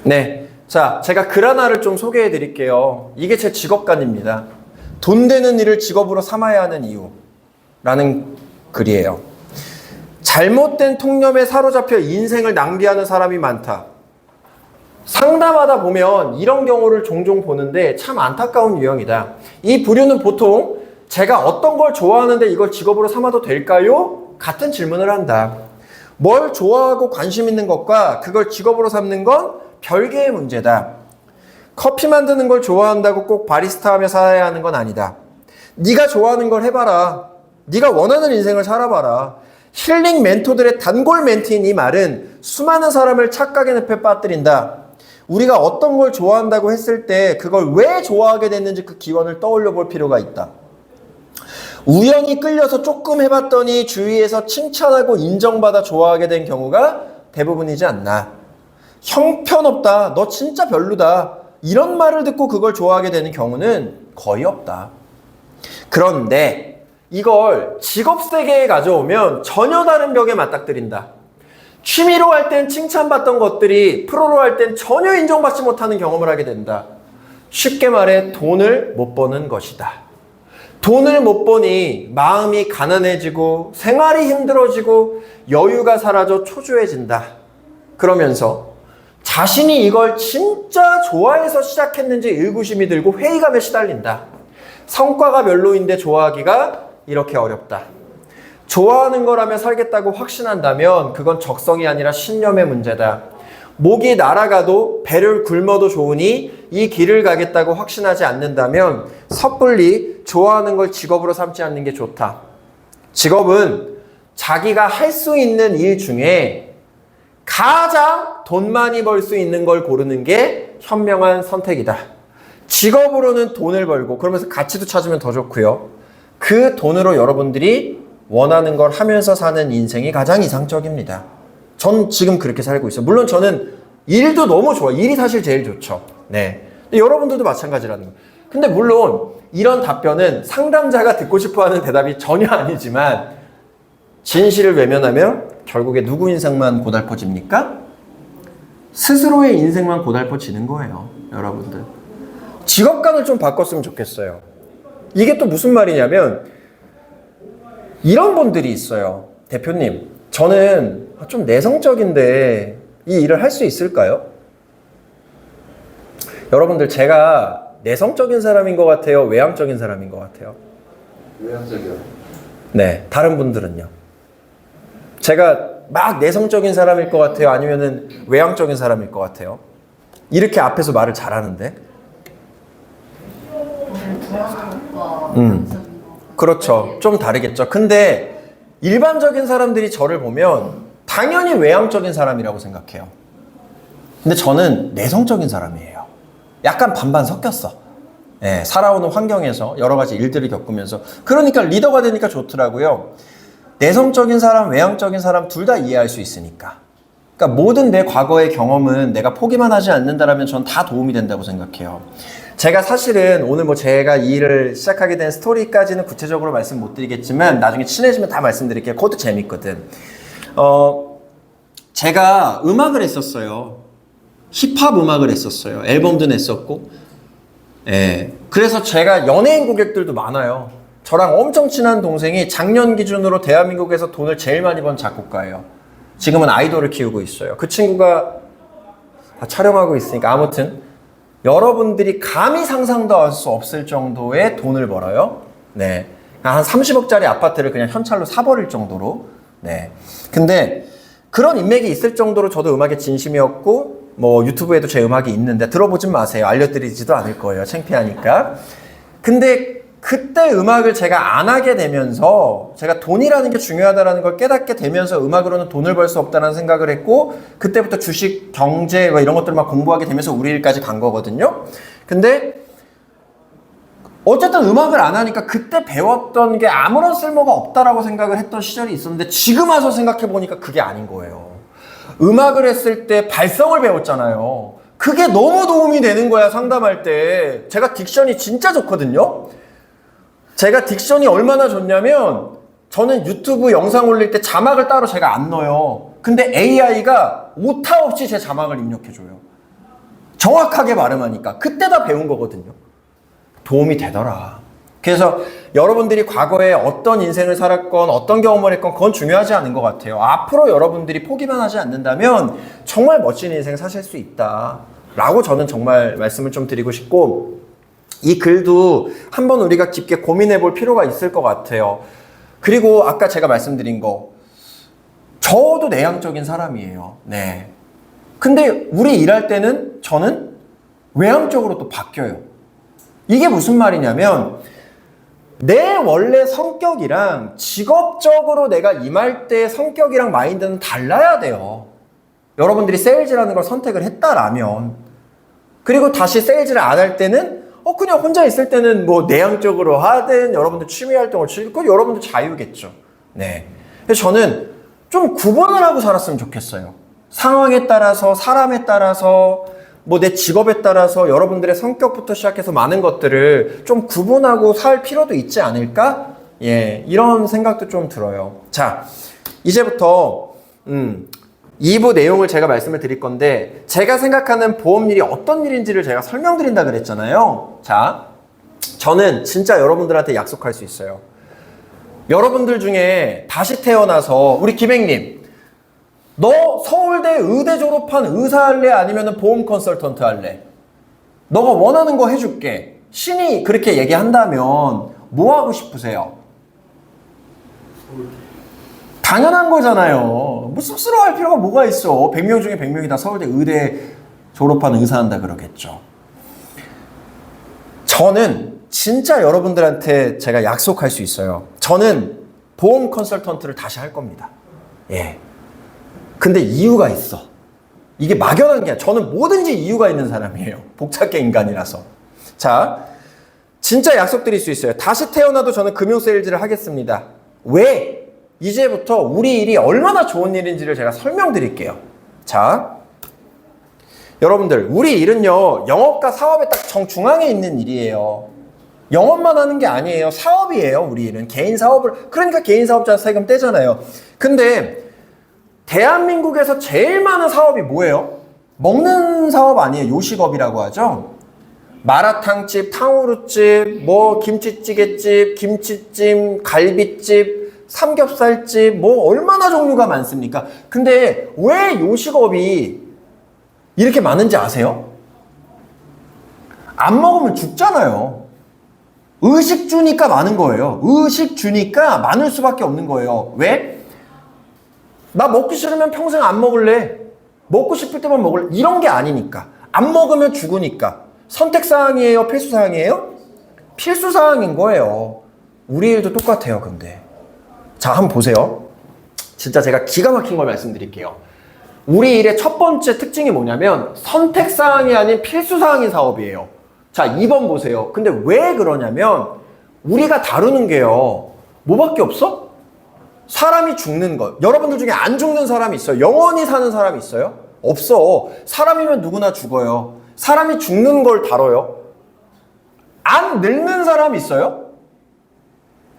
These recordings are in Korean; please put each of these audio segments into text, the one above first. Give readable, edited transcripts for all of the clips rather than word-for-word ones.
네. 자, 제가 글 하나를 좀 소개해 드릴게요. 이게 제 직업관입니다. 돈 되는 일을 직업으로 삼아야 하는 이유라는 글이에요. 잘못된 통념에 사로잡혀 인생을 낭비하는 사람이 많다. 상담하다 보면 이런 경우를 종종 보는데 참 안타까운 유형이다. 이 부류는 보통 제가 어떤 걸 좋아하는데 이걸 직업으로 삼아도 될까요? 같은 질문을 한다. 뭘 좋아하고 관심 있는 것과 그걸 직업으로 삼는 건 별개의 문제다. 커피 만드는 걸 좋아한다고 꼭 바리스타 하며 살아야 하는 건 아니다. 네가 좋아하는 걸 해봐라. 네가 원하는 인생을 살아봐라. 힐링 멘토들의 단골 멘트인 이 말은 수많은 사람을 착각의 늪에 빠뜨린다. 우리가 어떤 걸 좋아한다고 했을 때 그걸 왜 좋아하게 됐는지 그 기원을 떠올려 볼 필요가 있다. 우연히 끌려서 조금 해봤더니 주위에서 칭찬하고 인정받아 좋아하게 된 경우가 대부분이지 않나. 형편없다. 너 진짜 별로다. 이런 말을 듣고 그걸 좋아하게 되는 경우는 거의 없다. 그런데 이걸 직업 세계에 가져오면 전혀 다른 벽에 맞닥뜨린다. 취미로 할 땐 칭찬받던 것들이 프로로 할 땐 전혀 인정받지 못하는 경험을 하게 된다. 쉽게 말해 돈을 못 버는 것이다. 돈을 못 버니 마음이 가난해지고 생활이 힘들어지고 여유가 사라져 초조해진다. 그러면서 자신이 이걸 진짜 좋아해서 시작했는지 의구심이 들고 회의감에 시달린다. 성과가 별로인데 좋아하기가 이렇게 어렵다. 좋아하는 거라며 살겠다고 확신한다면 그건 적성이 아니라 신념의 문제다. 목이 날아가도 배를 굶어도 좋으니 이 길을 가겠다고 확신하지 않는다면 섣불리 좋아하는 걸 직업으로 삼지 않는 게 좋다. 직업은 자기가 할 수 있는 일 중에 가장 돈 많이 벌 수 있는 걸 고르는 게 현명한 선택이다. 직업으로는 돈을 벌고 그러면서 가치도 찾으면 더 좋고요. 그 돈으로 여러분들이 원하는 걸 하면서 사는 인생이 가장 이상적입니다. 전 지금 그렇게 살고 있어요. 물론 저는 일도 너무 좋아요. 일이 사실 제일 좋죠. 네. 근데 여러분들도 마찬가지라는 거예요. 근데 물론 이런 답변은 상담자가 듣고 싶어하는 대답이 전혀 아니지만 진실을 외면하면 결국에 누구 인생만 고달퍼집니까? 스스로의 인생만 고달퍼지는 거예요. 여러분들. 직업관을 좀 바꿨으면 좋겠어요. 이게 또 무슨 말이냐면 이런 분들이 있어요. 대표님, 저는 좀 내성적인데 이 일을 할 수 있을까요? 여러분들, 제가 내성적인 사람인 것 같아요? 외향적인 사람인 것 같아요? 외향적이요. 네, 다른 분들은요? 제가 막 내성적인 사람일 것 같아요? 아니면은 외향적인 사람일 것 같아요? 이렇게 앞에서 말을 잘하는데? 그렇죠. 좀 다르겠죠. 근데 일반적인 사람들이 저를 보면 당연히 외향적인 사람이라고 생각해요. 근데 저는 내성적인 사람이에요. 약간 반반 섞였어. 네, 살아오는 환경에서 여러 가지 일들을 겪으면서. 그러니까 리더가 되니까 좋더라고요. 내성적인 사람, 외향적인 사람 둘 다 이해할 수 있으니까. 그러니까 모든 내 과거의 경험은 내가 포기만 하지 않는다라면 전 다 도움이 된다고 생각해요. 제가 사실은 오늘 뭐 제가 이 일을 시작하게 된 스토리까지는 구체적으로 말씀 못 드리겠지만 나중에 친해지면 다 말씀드릴게요. 그것도 재밌거든. 제가 음악을 했었어요. 힙합 음악을 했었어요. 앨범도 냈었고. 예. 그래서 제가 연예인 고객들도 많아요. 저랑 엄청 친한 동생이 작년 기준으로 대한민국에서 돈을 제일 많이 번 작곡가예요. 지금은 아이돌을 키우고 있어요. 그 친구가 다 촬영하고 있으니까 아무튼 여러분들이 감히 상상도 할 수 없을 정도의 돈을 벌어요. 네. 한 30억짜리 아파트를 그냥 현찰로 사버릴 정도로. 네. 근데 그런 인맥이 있을 정도로 저도 음악에 진심이었고, 뭐 유튜브에도 제 음악이 있는데 들어보진 마세요. 알려드리지도 않을 거예요. 창피하니까. 근데 그때 음악을 제가 안 하게 되면서 제가 돈이라는 게 중요하다는 걸 깨닫게 되면서 음악으로는 돈을 벌 수 없다는 생각을 했고 그때부터 주식, 경제 이런 것들을 막 공부하게 되면서 우리 일까지 간 거거든요. 근데 어쨌든 음악을 안 하니까 그때 배웠던 게 아무런 쓸모가 없다라고 생각을 했던 시절이 있었는데 지금 와서 생각해 보니까 그게 아닌 거예요. 음악을 했을 때 발성을 배웠잖아요. 그게 너무 도움이 되는 거야. 상담할 때. 제가 딕션이 진짜 좋거든요. 제가 딕션이 얼마나 좋냐면 저는 유튜브 영상 올릴 때 자막을 따로 제가 안 넣어요. 근데 AI가 오타 없이 제 자막을 입력해줘요. 정확하게 발음하니까. 그때 다 배운 거거든요. 도움이 되더라. 그래서 여러분들이 과거에 어떤 인생을 살았건 어떤 경험을 했건 그건 중요하지 않은 것 같아요. 앞으로 여러분들이 포기만 하지 않는다면 정말 멋진 인생 사실 수 있다 라고 저는 정말 말씀을 좀 드리고 싶고, 이 글도 한번 우리가 깊게 고민해 볼 필요가 있을 것 같아요. 그리고 아까 제가 말씀드린 거, 저도 내향적인 사람이에요. 네. 근데 우리 일할 때는 저는 외향적으로 또 바뀌어요. 이게 무슨 말이냐면 내 원래 성격이랑 직업적으로 내가 임할 때 성격이랑 마인드는 달라야 돼요. 여러분들이 세일즈라는 걸 선택을 했다라면. 그리고 다시 세일즈를 안 할 때는 그냥 혼자 있을 때는 뭐 내향적으로 하든 여러분들 취미 활동을 즐기고 여러분들 자유겠죠. 네. 그래서 저는 좀 구분을 하고 살았으면 좋겠어요. 상황에 따라서, 사람에 따라서, 뭐 내 직업에 따라서 여러분들의 성격부터 시작해서 많은 것들을 좀 구분하고 살 필요도 있지 않을까? 예, 이런 생각도 좀 들어요. 자, 이제부터 2부 내용을 제가 말씀을 드릴 건데, 제가 생각하는 보험일이 어떤 일인지를 제가 설명드린다 그랬잖아요. 자, 저는 진짜 여러분들한테 약속할 수 있어요. 여러분들 중에 다시 태어나서, 우리 김행님, 너 서울대 의대 졸업한 의사 할래? 아니면 보험 컨설턴트 할래? 너가 원하는 거 해줄게. 신이 그렇게 얘기한다면 뭐 하고 싶으세요? 당연한 거잖아요. 뭐 쑥스러워할 필요가 뭐가 있어. 100명 중에 100명이 다 서울대 의대 졸업한 의사 한다 그러겠죠. 저는 진짜 여러분들한테 제가 약속할 수 있어요. 저는 보험 컨설턴트를 다시 할 겁니다. 예. 근데 이유가 있어. 이게 막연한 게 아니라 저는 뭐든지 이유가 있는 사람이에요. 복잡계 인간이라서. 자, 진짜 약속드릴 수 있어요. 다시 태어나도 저는 금융 세일즈를 하겠습니다. 왜? 이제부터 우리 일이 얼마나 좋은 일인지를 제가 설명드릴게요. 자, 여러분들, 우리 일은요, 영업과 사업의 딱 정중앙에 있는 일이에요. 영업만 하는 게 아니에요. 사업이에요, 우리 일은. 개인 사업을, 그러니까 개인 사업자 세금 떼잖아요. 근데 대한민국에서 제일 많은 사업이 뭐예요? 먹는 사업 아니에요. 요식업이라고 하죠. 마라탕집, 탕후루집, 뭐 김치찌개집, 김치찜, 갈비집, 삼겹살집, 뭐 얼마나 종류가 많습니까? 근데 왜 요식업이 이렇게 많은지 아세요? 안 먹으면 죽잖아요. 의식주니까 많은 거예요. 의식주니까 많을 수밖에 없는 거예요. 왜? 나 먹기 싫으면 평생 안 먹을래. 먹고 싶을 때만 먹을래. 이런 게 아니니까. 안 먹으면 죽으니까. 선택사항이에요? 필수사항이에요? 필수사항인 거예요. 우리 일도 똑같아요, 근데. 자, 한번 보세요. 진짜 제가 기가 막힌 걸 말씀드릴게요. 우리 일의 첫 번째 특징이 뭐냐면 선택사항이 아닌 필수사항인 사업이에요. 자, 2번 보세요. 근데 왜 그러냐면 우리가 다루는 게요. 뭐밖에 없어? 사람이 죽는 것. 여러분들 중에 안 죽는 사람이 있어요? 영원히 사는 사람이 있어요? 없어. 사람이면 누구나 죽어요. 사람이 죽는 걸 다뤄요. 안 늙는 사람이 있어요?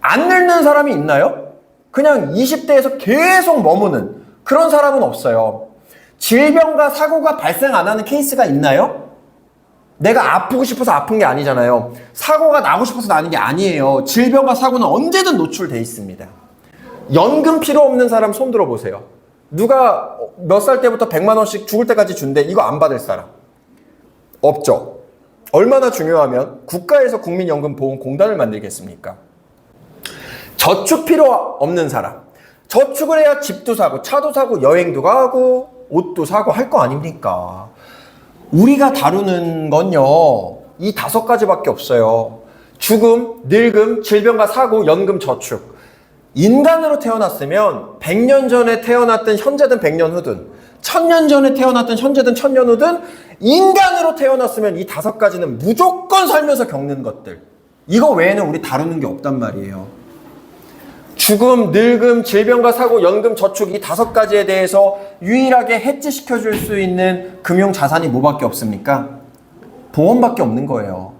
안 늙는 사람이 있나요? 그냥 20대에서 계속 머무는 그런 사람은 없어요. 질병과 사고가 발생 안 하는 케이스가 있나요? 내가 아프고 싶어서 아픈 게 아니잖아요. 사고가 나고 싶어서 나는 게 아니에요. 질병과 사고는 언제든 노출돼 있습니다. 연금 필요 없는 사람 손 들어보세요. 누가 몇 살 때부터 100만 원씩 죽을 때까지 준대. 이거 안 받을 사람 없죠. 얼마나 중요하면 국가에서 국민연금보험공단을 만들겠습니까? 저축 필요 없는 사람. 저축을 해야 집도 사고 차도 사고 여행도 가고 옷도 사고 할 거 아닙니까? 우리가 다루는 건요, 이 5가지밖에 없어요. 죽음, 늙음, 질병과 사고, 연금, 저축. 인간으로 태어났으면 100년 전에 태어났든 현재든 100년 후든 1000년 전에 태어났든 현재든 1000년 후든 인간으로 태어났으면 이 5가지는 무조건 살면서 겪는 것들. 이거 외에는 우리 다루는 게 없단 말이에요. 죽음, 늙음, 질병과 사고, 연금, 저축 이 5가지에 대해서 유일하게 해지시켜줄 수 있는 금융자산이 뭐밖에 없습니까? 보험밖에 없는 거예요.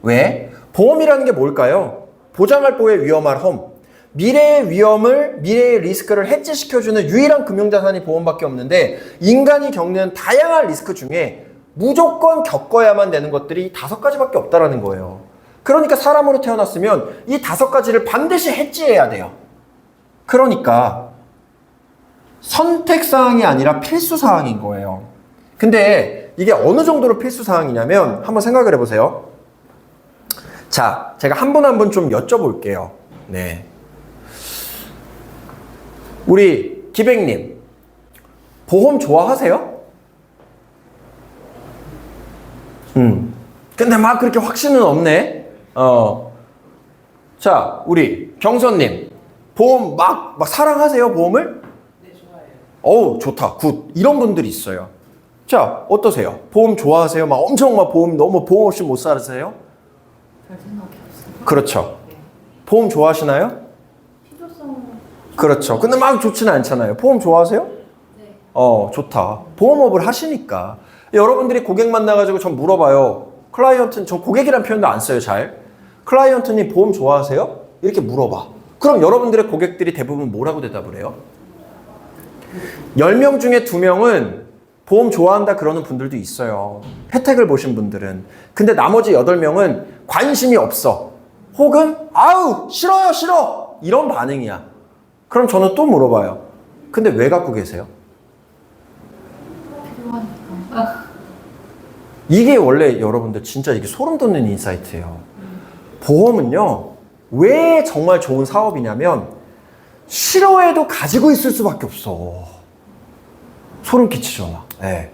왜? 보험이라는 게 뭘까요? 보장할 보에 위험할 험. 미래의 위험을, 미래의 리스크를 해지시켜주는 유일한 금융자산이 보험밖에 없는데 인간이 겪는 다양한 리스크 중에 무조건 겪어야만 되는 것들이 5가지밖에 없다라는 거예요. 그러니까 사람으로 태어났으면 이 5가지를 반드시 해지해야 돼요. 그러니까 선택사항이 아니라 필수사항인 거예요. 근데 이게 어느 정도로 필수사항이냐면 한번 생각을 해보세요. 자, 제가 한 분 한 분 좀 여쭤볼게요. 네. 우리 기백님, 보험 좋아하세요? 근데 막 그렇게 확신은 없네. 자, 우리 경선님, 보험 막 사랑하세요, 보험을? 네, 좋아해요. 어우, 좋다, 굿. 이런 분들이 있어요. 자, 어떠세요? 보험 좋아하세요? 막 엄청 막 보험, 너무 보험 없이 못 살으세요? 별 생각이 없어요. 그렇죠. 네. 보험 좋아하시나요? 필요성. 그렇죠. 근데 막 좋지는 않잖아요. 보험 좋아하세요? 네. 좋다. 보험업을 하시니까. 여러분들이 고객 만나가지고 전 물어봐요. 클라이언트는, 저 고객이란 표현도 안 써요, 잘. 클라이언트님 보험 좋아하세요? 이렇게 물어봐. 그럼 여러분들의 고객들이 대부분 뭐라고 대답을 해요? 10명 중에 2명은 보험 좋아한다 그러는 분들도 있어요. 혜택을 보신 분들은. 근데 나머지 8명은 관심이 없어. 혹은 아우 싫어요 싫어 이런 반응이야. 그럼 저는 또 물어봐요. 근데 왜 갖고 계세요? 필요하니까. 이게 원래 여러분들 진짜 이게 소름 돋는 인사이트예요. 보험은요, 왜 정말 좋은 사업이냐면 싫어해도 가지고 있을 수밖에 없어. 소름 끼치죠, 막. 네.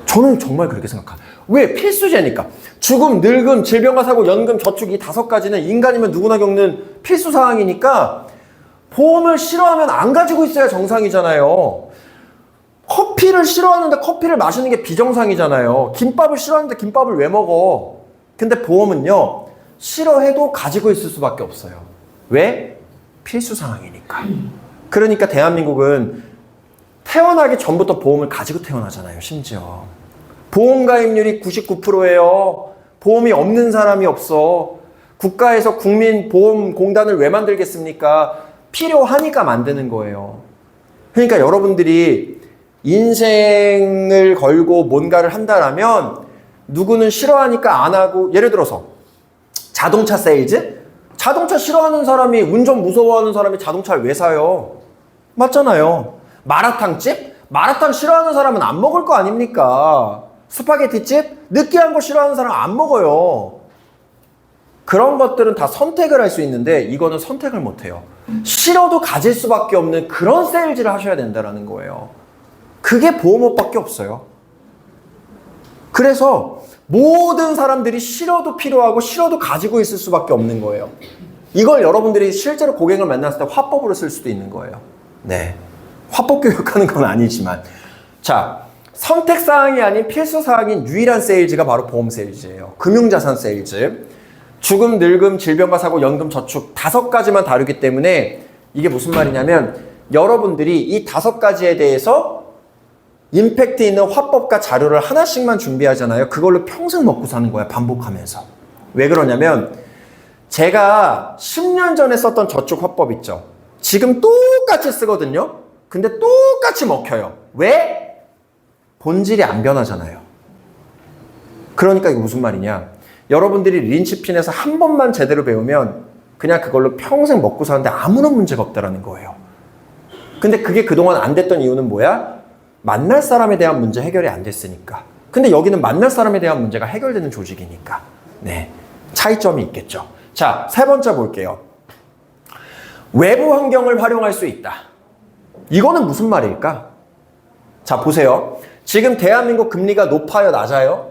저는 정말 그렇게 생각해요. 왜? 필수제니까. 죽음, 늙음, 질병과 사고, 연금, 저축 이 5가지는 인간이면 누구나 겪는 필수사항이니까 보험을 싫어하면 안 가지고 있어야 정상이잖아요. 커피를 싫어하는데 커피를 마시는 게 비정상이잖아요. 김밥을 싫어하는데 김밥을 왜 먹어? 근데 보험은요, 싫어해도 가지고 있을 수밖에 없어요. 왜? 필수사항이니까. 그러니까 대한민국은 태어나기 전부터 보험을 가지고 태어나잖아요, 심지어. 보험 가입률이 99%예요. 보험이 없는 사람이 없어. 국가에서 국민보험공단을 왜 만들겠습니까? 필요하니까 만드는 거예요. 그러니까 여러분들이 인생을 걸고 뭔가를 한다라면 누구는 싫어하니까 안 하고, 예를 들어서 자동차 세일즈? 자동차 싫어하는 사람이, 운전 무서워하는 사람이 자동차를 왜 사요? 맞잖아요. 마라탕집? 마라탕 싫어하는 사람은 안 먹을 거 아닙니까? 스파게티집? 느끼한 거 싫어하는 사람 안 먹어요. 그런 것들은 다 선택을 할 수 있는데 이거는 선택을 못 해요. 싫어도 가질 수밖에 없는 그런 세일즈를 하셔야 된다는 거예요. 그게 보험업밖에 없어요. 그래서 모든 사람들이 싫어도 필요하고 싫어도 가지고 있을 수밖에 없는 거예요. 이걸 여러분들이 실제로 고객을 만났을 때 화법으로 쓸 수도 있는 거예요. 네. 화법 교육하는 건 아니지만. 자, 선택사항이 아닌 필수사항인 유일한 세일즈가 바로 보험 세일즈예요. 금융자산 세일즈. 죽음, 늙음, 질병과 사고, 연금, 저축 5가지만 다루기 때문에 이게 무슨 말이냐면 여러분들이 이 5가지에 대해서 임팩트 있는 화법과 자료를 하나씩만 준비하잖아요. 그걸로 평생 먹고 사는 거야, 반복하면서. 왜 그러냐면 제가 10년 전에 썼던 저축 화법 있죠. 지금 똑같이 쓰거든요. 근데 똑같이 먹혀요. 왜? 본질이 안 변하잖아요. 그러니까 이게 무슨 말이냐. 여러분들이 린치핀에서 한 번만 제대로 배우면 그냥 그걸로 평생 먹고 사는데 아무런 문제가 없다라는 거예요. 근데 그게 그동안 안 됐던 이유는 뭐야? 만날 사람에 대한 문제 해결이 안 됐으니까. 근데 여기는 만날 사람에 대한 문제가 해결되는 조직이니까. 네. 차이점이 있겠죠. 자, 3번째 볼게요. 외부 환경을 활용할 수 있다. 이거는 무슨 말일까? 자, 보세요. 지금 대한민국 금리가 높아요, 낮아요?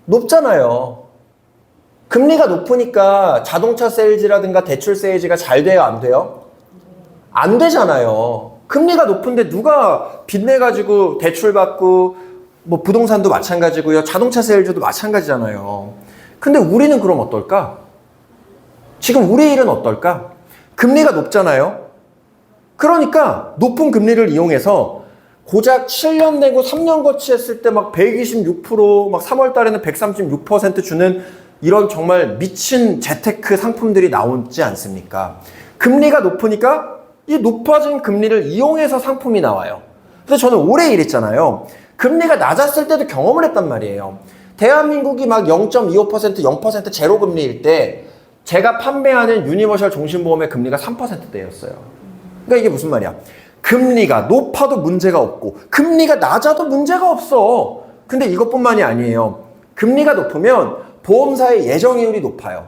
높잖아요. 금리가 높으니까 자동차 세일즈라든가 대출 세일즈가 잘 돼요, 안 돼요? 안 되잖아요. 금리가 높은데 누가 빚내가지고 대출 받고, 뭐 부동산도 마찬가지고요. 자동차 세일즈도 마찬가지잖아요. 근데 우리는 그럼 어떨까? 지금 우리 일은 어떨까? 금리가 높잖아요. 그러니까 높은 금리를 이용해서 고작 7년 내고 3년 거치했을 때 막 126%, 막 3월 달에는 136% 주는 이런 정말 미친 재테크 상품들이 나오지 않습니까? 금리가 높으니까 이 높아진 금리를 이용해서 상품이 나와요. 그래서 저는 올해 일했잖아요. 금리가 낮았을 때도 경험을 했단 말이에요. 대한민국이 막 0.25%, 0% 제로 금리일 때 제가 판매하는 유니버셜 종신보험의 금리가 3%대였어요. 그러니까 이게 무슨 말이야? 금리가 높아도 문제가 없고 금리가 낮아도 문제가 없어. 근데 이것뿐만이 아니에요. 금리가 높으면 보험사의 예정이율이 높아요.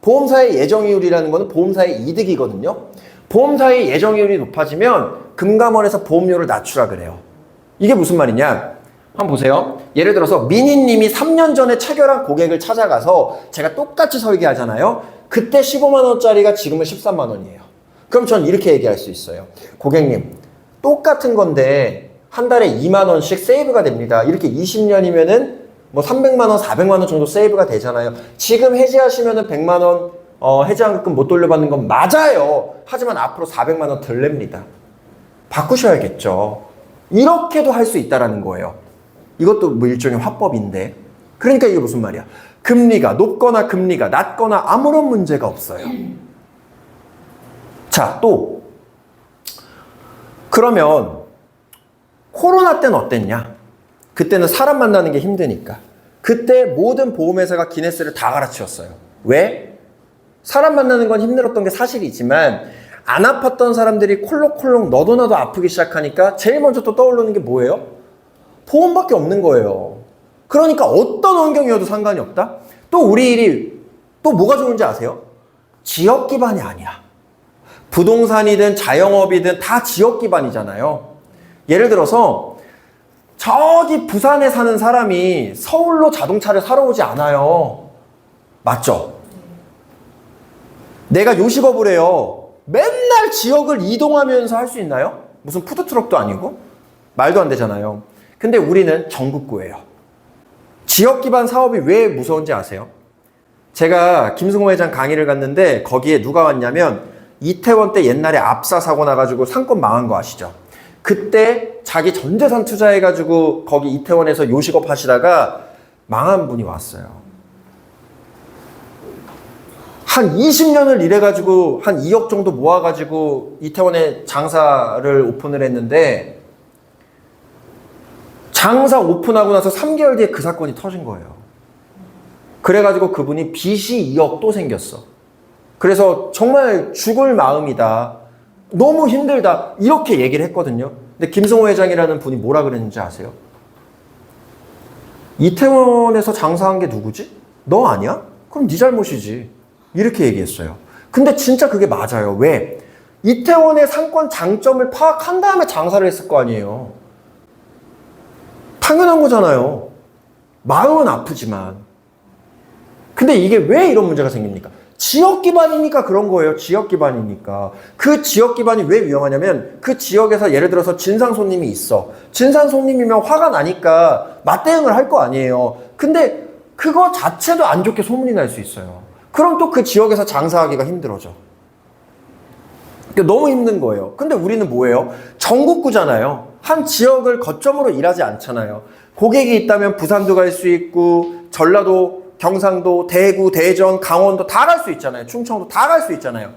보험사의 예정이율이라는 거는 보험사의 이득이거든요. 보험사의 예정이율이 높아지면 금감원에서 보험료를 낮추라 그래요. 이게 무슨 말이냐? 한번 보세요. 예를 들어서 미니님이 3년 전에 체결한 고객을 찾아가서 제가 똑같이 설계하잖아요. 그때 15만 원짜리가 지금은 13만 원이에요. 그럼 전 이렇게 얘기할 수 있어요. 고객님, 똑같은 건데 한 달에 2만 원씩 세이브가 됩니다. 이렇게 20년이면은 뭐 300만 원, 400만 원 정도 세이브가 되잖아요. 지금 해지하시면은 100만 원 해지환급금 못 돌려받는 건 맞아요. 하지만 앞으로 400만 원 덜 냅니다. 바꾸셔야겠죠. 이렇게도 할 수 있다라는 거예요. 이것도 뭐 일종의 화법인데. 그러니까 이게 무슨 말이야? 금리가 높거나 금리가 낮거나 아무런 문제가 없어요. 자, 또 그러면 코로나 때는 어땠냐? 그때는 사람 만나는 게 힘드니까. 그때 모든 보험회사가 기네스를 다 갈아치웠어요. 왜? 사람 만나는 건 힘들었던 게 사실이지만 안 아팠던 사람들이 콜록콜록 너도 나도 아프기 시작하니까 제일 먼저 또 떠오르는 게 뭐예요? 보험밖에 없는 거예요. 그러니까 어떤 환경이어도 상관이 없다? 또 우리 일이 또 뭐가 좋은지 아세요? 지역 기반이 아니야. 부동산이든 자영업이든 다 지역 기반이잖아요. 예를 들어서 저기 부산에 사는 사람이 서울로 자동차를 사러 오지 않아요. 맞죠? 내가 요식업을 해요. 맨날 지역을 이동하면서 할 수 있나요? 무슨 푸드트럭도 아니고? 말도 안 되잖아요. 근데 우리는 전국구예요. 지역 기반 사업이 왜 무서운지 아세요? 제가 김승호 회장 강의를 갔는데 거기에 누가 왔냐면 이태원 때 옛날에 압사 사고 나가지고 상권 망한 거 아시죠? 그때 자기 전 재산 투자해가지고 거기 이태원에서 요식업 하시다가 망한 분이 왔어요. 한 20년을 일해가지고 한 2억 정도 모아가지고 이태원에 장사를 오픈을 했는데 장사 오픈하고 나서 3개월 뒤에 그 사건이 터진 거예요. 그래가지고 그분이 빚이 2억 또 생겼어. 그래서 정말 죽을 마음이다. 너무 힘들다. 이렇게 얘기를 했거든요. 근데 김승호 회장이라는 분이 뭐라 그랬는지 아세요? 이태원에서 장사한 게 누구지? 너 아니야? 그럼 네 잘못이지. 이렇게 얘기했어요. 근데 진짜 그게 맞아요. 왜? 이태원의 상권 장점을 파악한 다음에 장사를 했을 거 아니에요. 당연한 거잖아요. 마음은 아프지만. 근데 이게 왜 이런 문제가 생깁니까? 지역 기반이니까 그런 거예요. 지역 기반이니까. 그 지역 기반이 왜 위험하냐면 그 지역에서 예를 들어서 진상 손님이 있어. 진상 손님이면 화가 나니까 맞대응을 할 거 아니에요. 근데 그거 자체도 안 좋게 소문이 날 수 있어요. 그럼 또 그 지역에서 장사하기가 힘들어져. 그러니까 너무 힘든 거예요. 근데 우리는 뭐예요? 전국구잖아요. 한 지역을 거점으로 일하지 않잖아요. 고객이 있다면 부산도 갈 수 있고 전라도, 경상도, 대구, 대전, 강원도 다 갈 수 있잖아요. 충청도 다 갈 수 있잖아요.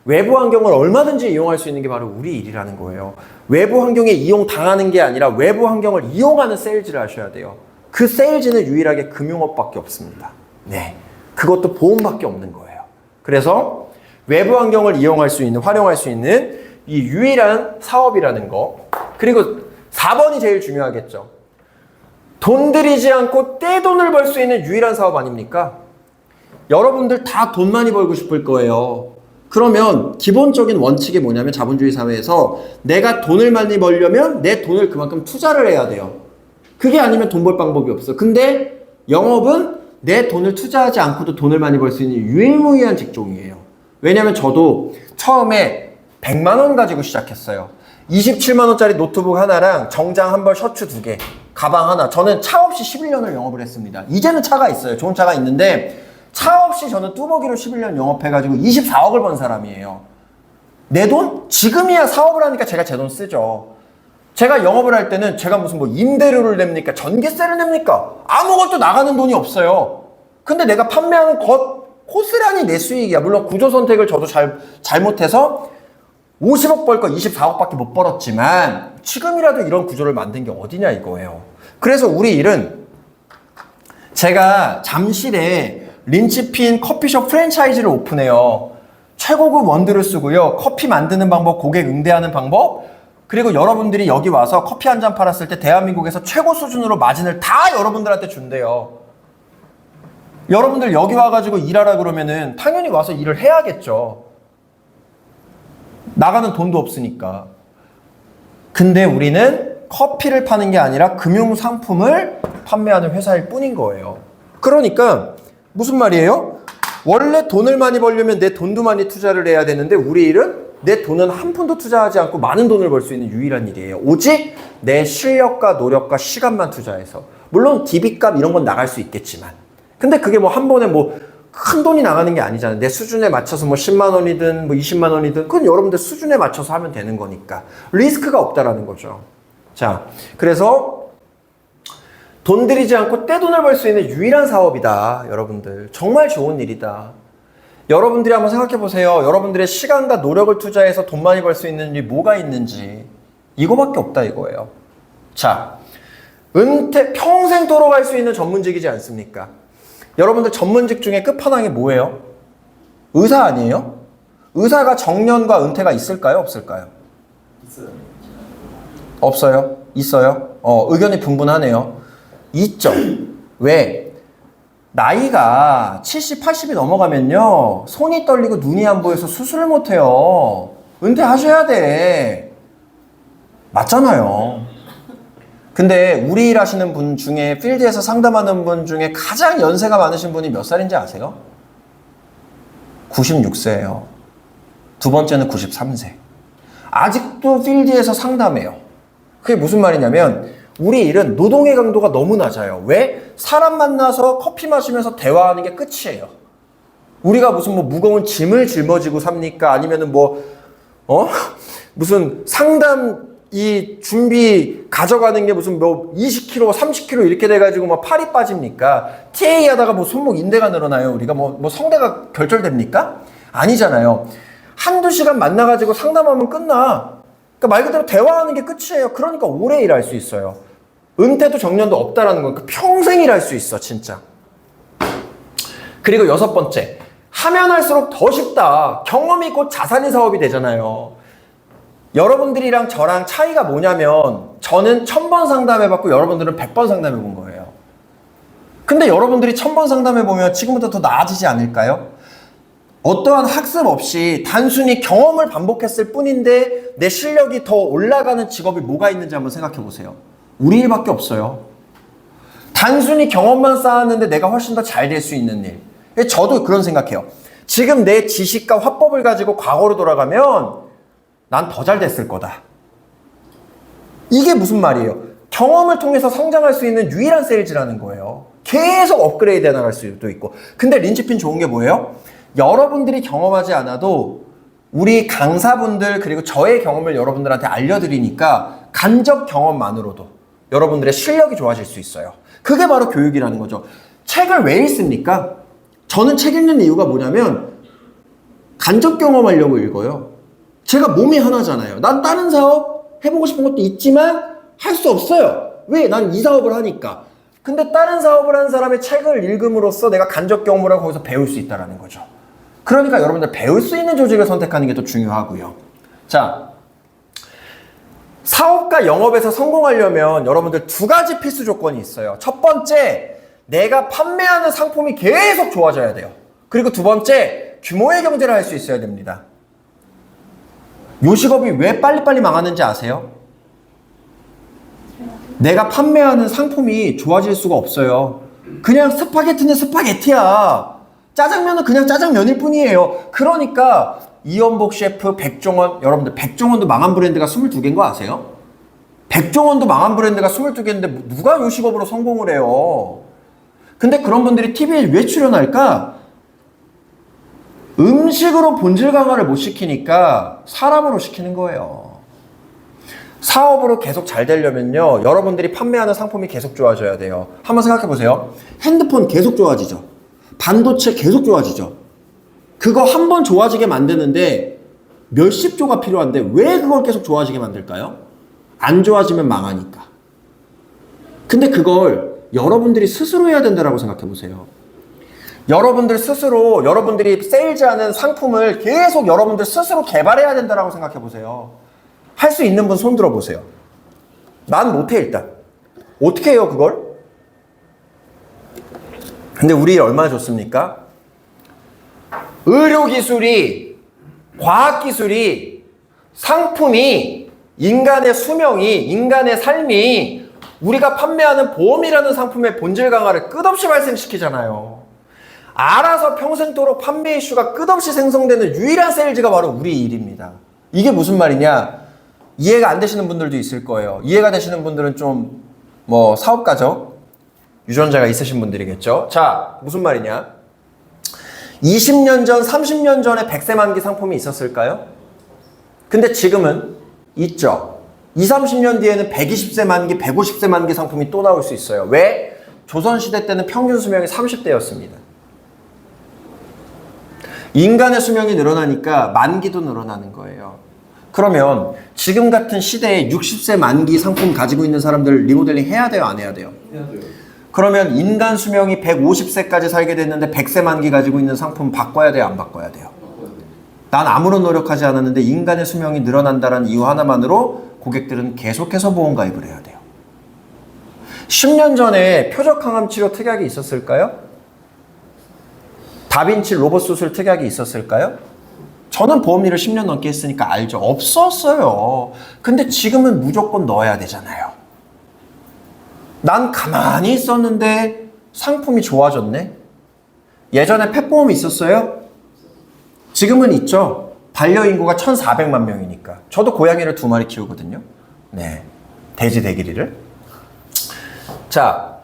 외부 환경을 얼마든지 이용할 수 있는 게 바로 우리 일이라는 거예요. 외부 환경에 이용당하는 게 아니라 외부 환경을 이용하는 세일즈를 하셔야 돼요. 그 세일즈는 유일하게 금융업밖에 없습니다. 네, 그것도 보험밖에 없는 거예요. 그래서 외부 환경을 이용할 수 있는, 활용할 수 있는 이 유일한 사업이라는 거. 그리고 4번이 제일 중요하겠죠. 돈 들이지 않고 떼돈을 벌 수 있는 유일한 사업 아닙니까? 여러분들 다 돈 많이 벌고 싶을 거예요. 그러면 기본적인 원칙이 뭐냐면 자본주의 사회에서 내가 돈을 많이 벌려면 내 돈을 그만큼 투자를 해야 돼요. 그게 아니면 돈 벌 방법이 없어. 근데 영업은 내 돈을 투자하지 않고도 돈을 많이 벌 수 있는 유일무이한 직종이에요. 왜냐면 저도 처음에 100만 원 가지고 시작했어요. 27만 원짜리 노트북 하나랑 정장 한 벌, 셔츠 2개, 가방 하나. 저는 차 없이 11년을 영업을 했습니다. 이제는 차가 있어요. 좋은 차가 있는데 차 없이 저는 뚜벅이로 11년 영업해가지고 24억을 번 사람이에요. 내 돈? 지금이야 사업을 하니까 제가 제 돈 쓰죠. 제가 영업을 할 때는 제가 무슨 뭐 임대료를 냅니까? 전기세를 냅니까? 아무것도 나가는 돈이 없어요. 근데 내가 판매하는 것 고스란히 내 수익이야. 물론 구조 선택을 저도 잘못해서 50억 벌 거 24억밖에 못 벌었지만 지금이라도 이런 구조를 만든 게 어디냐 이거예요. 그래서 우리 일은 제가 잠실에 린치핀 커피숍 프랜차이즈를 오픈해요. 최고급 원두를 쓰고요. 커피 만드는 방법, 고객 응대하는 방법, 그리고 여러분들이 여기 와서 커피 한 잔 팔았을 때 대한민국에서 최고 수준으로 마진을 다 여러분들한테 준대요. 여러분들 여기 와가지고 일하라 그러면은 당연히 와서 일을 해야겠죠. 나가는 돈도 없으니까. 근데 우리는 커피를 파는 게 아니라 금융상품을 판매하는 회사일 뿐인 거예요. 그러니까 무슨 말이에요? 원래 돈을 많이 벌려면 내 돈도 많이 투자를 해야 되는데 우리 일은 내 돈은 한 푼도 투자하지 않고 많은 돈을 벌 수 있는 유일한 일이에요. 오직 내 실력과 노력과 시간만 투자해서. 물론 DB값 이런 건 나갈 수 있겠지만 근데 그게 뭐 한 번에 뭐 큰 돈이 나가는 게 아니잖아요. 내 수준에 맞춰서 뭐 10만 원이든 뭐 20만 원이든 그건 여러분들 수준에 맞춰서 하면 되는 거니까 리스크가 없다라는 거죠. 자, 그래서 돈 들이지 않고 떼돈을 벌 수 있는 유일한 사업이다. 여러분들 정말 좋은 일이다. 여러분들이 한번 생각해 보세요. 여러분들의 시간과 노력을 투자해서 돈 많이 벌 수 있는 일이 뭐가 있는지 이거밖에 없다 이거예요. 자, 은퇴 평생 돌아갈 수 있는 전문직이지 않습니까? 여러분들 전문직 중에 끝판왕이 뭐예요? 의사 아니에요? 의사가 정년과 은퇴가 있을까요? 없을까요? 있어요. 없어요? 있어요? 의견이 분분하네요. 있죠. 왜? 나이가 70, 80이 넘어가면요. 손이 떨리고 눈이 안 보여서 수술을 못 해요. 은퇴하셔야 돼. 맞잖아요. 근데 우리 일 하시는 분 중에 필드에서 상담하는 분 중에 가장 연세가 많으신 분이 몇 살인지 아세요? 96세예요. 두 번째는 93세. 아직도 필드에서 상담해요. 그게 무슨 말이냐면 우리 일은 노동의 강도가 너무 낮아요. 왜? 사람 만나서 커피 마시면서 대화하는 게 끝이에요. 우리가 무슨 뭐 무거운 짐을 짊어지고 삽니까? 아니면은 무슨 상담 이 준비 가져가는 게 무슨 뭐 20kg, 30kg 이렇게 돼가지고 막 팔이 빠집니까? TA 하다가 뭐 손목 인대가 늘어나요? 우리가 뭐 성대가 결절됩니까? 아니잖아요. 한두 시간 만나가지고 상담하면 끝나. 그러니까 말 그대로 대화하는 게 끝이에요. 그러니까 오래 일할 수 있어요. 은퇴도 정년도 없다라는 건 평생 일할 수 있어, 진짜. 그리고 6번째. 하면 할수록 더 쉽다. 경험이 곧 자산인 사업이 되잖아요. 여러분들이랑 저랑 차이가 뭐냐면 저는 1000번 상담해봤고 여러분들은 100번 상담해본 거예요. 근데 여러분들이 1000번 상담해보면 지금부터 더 나아지지 않을까요? 어떠한 학습 없이 단순히 경험을 반복했을 뿐인데 내 실력이 더 올라가는 직업이 뭐가 있는지 한번 생각해 보세요. 우리 일밖에 없어요. 단순히 경험만 쌓았는데 내가 훨씬 더 잘 될 수 있는 일. 저도 그런 생각해요. 지금 내 지식과 화법을 가지고 과거로 돌아가면 난 더 잘 됐을 거다. 이게 무슨 말이에요? 경험을 통해서 성장할 수 있는 유일한 세일즈라는 거예요. 계속 업그레이드 해나갈 수도 있고. 근데 린치핀 좋은 게 뭐예요? 여러분들이 경험하지 않아도 우리 강사분들 그리고 저의 경험을 여러분들한테 알려드리니까 간접 경험만으로도 여러분들의 실력이 좋아질 수 있어요. 그게 바로 교육이라는 거죠. 책을 왜 읽습니까? 저는 책 읽는 이유가 뭐냐면 간접 경험하려고 읽어요. 제가 몸이 하나잖아요. 난 다른 사업 해보고 싶은 것도 있지만 할 수 없어요. 왜? 난 이 사업을 하니까. 근데 다른 사업을 한 사람의 책을 읽음으로써 내가 간접 경험을 하고 거기서 배울 수 있다는 거죠. 그러니까 여러분들 배울 수 있는 조직을 선택하는 게 더 중요하고요. 자, 사업과 영업에서 성공하려면 여러분들 2가지 필수 조건이 있어요. 첫 번째, 내가 판매하는 상품이 계속 좋아져야 돼요. 그리고 2번째, 규모의 경제를 할 수 있어야 됩니다. 요식업이 왜 빨리빨리 망하는지 아세요? 내가 판매하는 상품이 좋아질 수가 없어요. 그냥 스파게티는 스파게티야. 짜장면은 그냥 짜장면일 뿐이에요. 그러니까 이연복 셰프, 백종원, 여러분들 백종원도 망한 브랜드가 22개인 거 아세요? 백종원도 망한 브랜드가 22개인데 누가 요식업으로 성공을 해요? 근데 그런 분들이 TV에 왜 출연할까? 음식으로 본질 강화를 못 시키니까 사람으로 시키는 거예요. 사업으로 계속 잘 되려면요, 여러분들이 판매하는 상품이 계속 좋아져야 돼요. 한번 생각해 보세요. 핸드폰 계속 좋아지죠. 반도체 계속 좋아지죠. 그거 한 번 좋아지게 만드는데 몇십 조가 필요한데 왜 그걸 계속 좋아지게 만들까요? 안 좋아지면 망하니까. 근데 그걸 여러분들이 스스로 해야 된다고 생각해 보세요. 여러분들 스스로 여러분들이 세일즈하는 상품을 계속 여러분들 스스로 개발해야 된다고 생각해 보세요. 할 수 있는 분 손 들어 보세요. 난 못해 일단. 어떻게 해요 그걸? 근데 우리 얼마나 좋습니까? 의료기술이, 과학기술이, 상품이, 인간의 수명이, 인간의 삶이 우리가 판매하는 보험이라는 상품의 본질 강화를 끝없이 발생시키잖아요. 알아서 평생도록 판매 이슈가 끝없이 생성되는 유일한 세일즈가 바로 우리 일입니다. 이게 무슨 말이냐? 이해가 안 되시는 분들도 있을 거예요. 이해가 되시는 분들은 좀 사업가적 유전자가 있으신 분들이겠죠. 자, 무슨 말이냐? 20년 전, 30년 전에 100세 만기 상품이 있었을까요? 근데 지금은 있죠. 20, 30년 뒤에는 120세 만기, 150세 만기 상품이 또 나올 수 있어요. 왜? 조선시대 때는 평균 수명이 30대였습니다. 인간의 수명이 늘어나니까 만기도 늘어나는 거예요. 그러면 지금 같은 시대에 60세 만기 상품 가지고 있는 사람들 리모델링 해야 돼요? 안 해야 돼요? 해야 돼요. 그러면 인간 수명이 150세까지 살게 됐는데 100세 만기 가지고 있는 상품 바꿔야 돼요? 안 바꿔야 돼요? 난 아무런 노력하지 않았는데 인간의 수명이 늘어난다는 이유 하나만으로 고객들은 계속해서 보험 가입을 해야 돼요. 10년 전에 표적 항암 치료 특약이 있었을까요? 다빈치 로봇 수술 특약이 있었을까요? 저는 보험 일을 10년 넘게 했으니까 알죠. 없었어요. 근데 지금은 무조건 넣어야 되잖아요. 난 가만히 있었는데 상품이 좋아졌네. 예전에 펫보험이 있었어요? 지금은 있죠. 반려인구가 1,400만 명이니까. 저도 고양이를 2마리 키우거든요. 네, 돼지 대기리를. 자,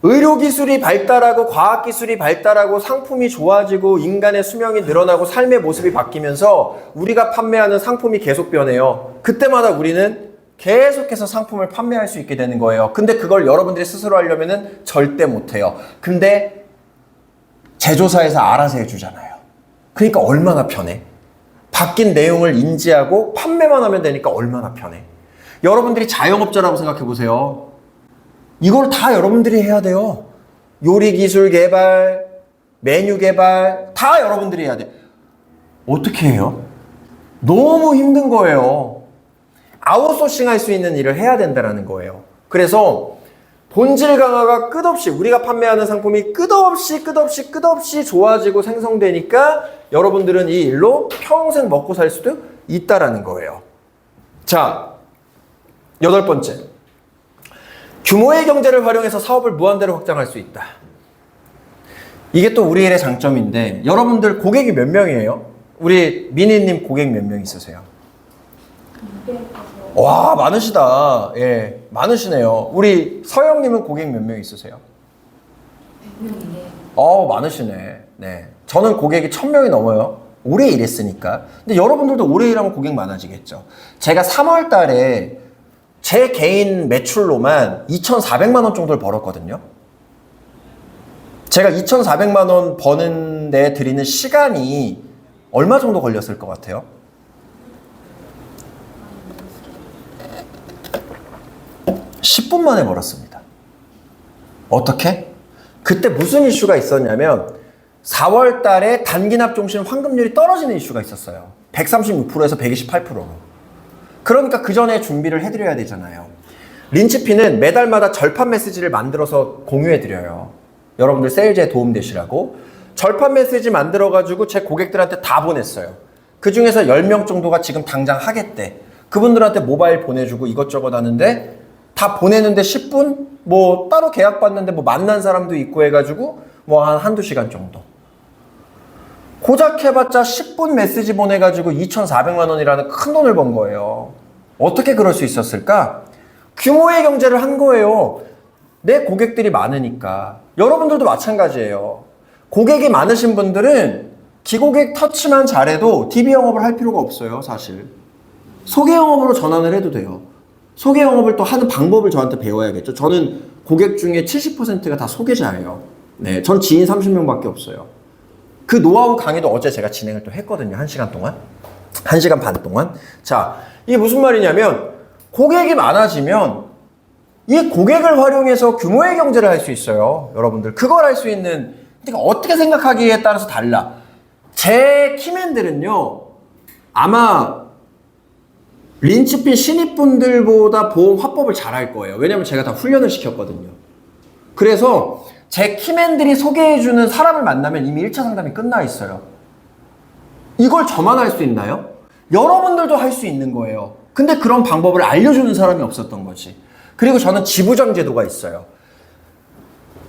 의료기술이 발달하고 과학기술이 발달하고 상품이 좋아지고 인간의 수명이 늘어나고 삶의 모습이 바뀌면서 우리가 판매하는 상품이 계속 변해요. 그때마다 우리는 계속해서 상품을 판매할 수 있게 되는 거예요. 근데 그걸 여러분들이 스스로 하려면 절대 못해요. 근데 제조사에서 알아서 해주잖아요. 그러니까 얼마나 편해. 바뀐 내용을 인지하고 판매만 하면 되니까 얼마나 편해. 여러분들이 자영업자라고 생각해 보세요. 이걸 다 여러분들이 해야 돼요. 요리 기술 개발, 메뉴 개발 다 여러분들이 해야 돼. 어떻게 해요? 너무 힘든 거예요. 아웃소싱 할 수 있는 일을 해야 된다는 거예요. 그래서 본질 강화가 끝없이 우리가 판매하는 상품이 끝없이 좋아지고 생성되니까 여러분들은 이 일로 평생 먹고 살 수도 있다라는 거예요. 자, 8번째. 규모의 경제를 활용해서 사업을 무한대로 확장할 수 있다. 이게 또 우리 일의 장점인데 여러분들 고객이 몇 명이에요? 우리 미니님 고객 몇 명 있으세요? 와, 많으시다. 예, 많으시네요. 우리 서영님은 고객 몇 명 있으세요? 100명이네. 많으시네. 네, 저는 고객이 1000명이 넘어요. 오래 일했으니까. 근데 여러분들도 오래 일하면 고객 많아지겠죠. 제가 3월 달에 제 개인 매출로만 2,400만 원 정도를 벌었거든요. 제가 2,400만 원 버는 데 들이는 시간이 얼마 정도 걸렸을 것 같아요? (10분) 만에 벌었습니다. 어떻게? 그때 무슨 이슈가 있었냐면 4월 달에 단기납 종신 환급률이 떨어지는 이슈가 있었어요. 136%에서 128%로. 그러니까 그 전에 준비를 해드려야 되잖아요. 린치피는 매달마다 절판 메시지를 만들어서 공유해드려요. 여러분들 세일즈에 도움되시라고. 절판 메시지 만들어가지고 제 고객들한테 다 보냈어요. 그 중에서 10명 정도가 지금 당장 하겠대. 그분들한테 모바일 보내주고 이것저것 하는데 다 보내는데 10분? 따로 계약 받는데 만난 사람도 있고 해가지고 한두 시간 정도. 고작 해봤자 10분 메시지 보내가지고 2,400만 원이라는 큰 돈을 번 거예요. 어떻게 그럴 수 있었을까? 규모의 경제를 한 거예요. 내 고객들이 많으니까. 여러분들도 마찬가지예요. 고객이 많으신 분들은 기고객 터치만 잘해도 DB 영업을 할 필요가 없어요, 사실. 소개 영업으로 전환을 해도 돼요. 소개 영업을 또 하는 방법을 저한테 배워야겠죠. 저는 고객 중에 70%가 다 소개자예요. 네, 전 지인 30명밖에 없어요. 그 노하우 강의도 어제 제가 진행을 또 했거든요. 1시간 동안. 1시간 반 동안. 자, 이게 무슨 말이냐면 고객이 많아지면 이 고객을 활용해서 규모의 경제를 할 수 있어요. 여러분들 그걸 할 수 있는, 그러니까 어떻게 생각하기에 따라서 달라. 제 키맨들은요 아마 린치핀 신입분들보다 보험 화법을 잘할 거예요. 왜냐면 제가 다 훈련을 시켰거든요. 그래서 제 키맨들이 소개해주는 사람을 만나면 이미 1차 상담이 끝나 있어요. 이걸 저만 할 수 있나요? 여러분들도 할 수 있는 거예요. 근데 그런 방법을 알려주는 사람이 없었던 거지. 그리고 저는 지부장 제도가 있어요.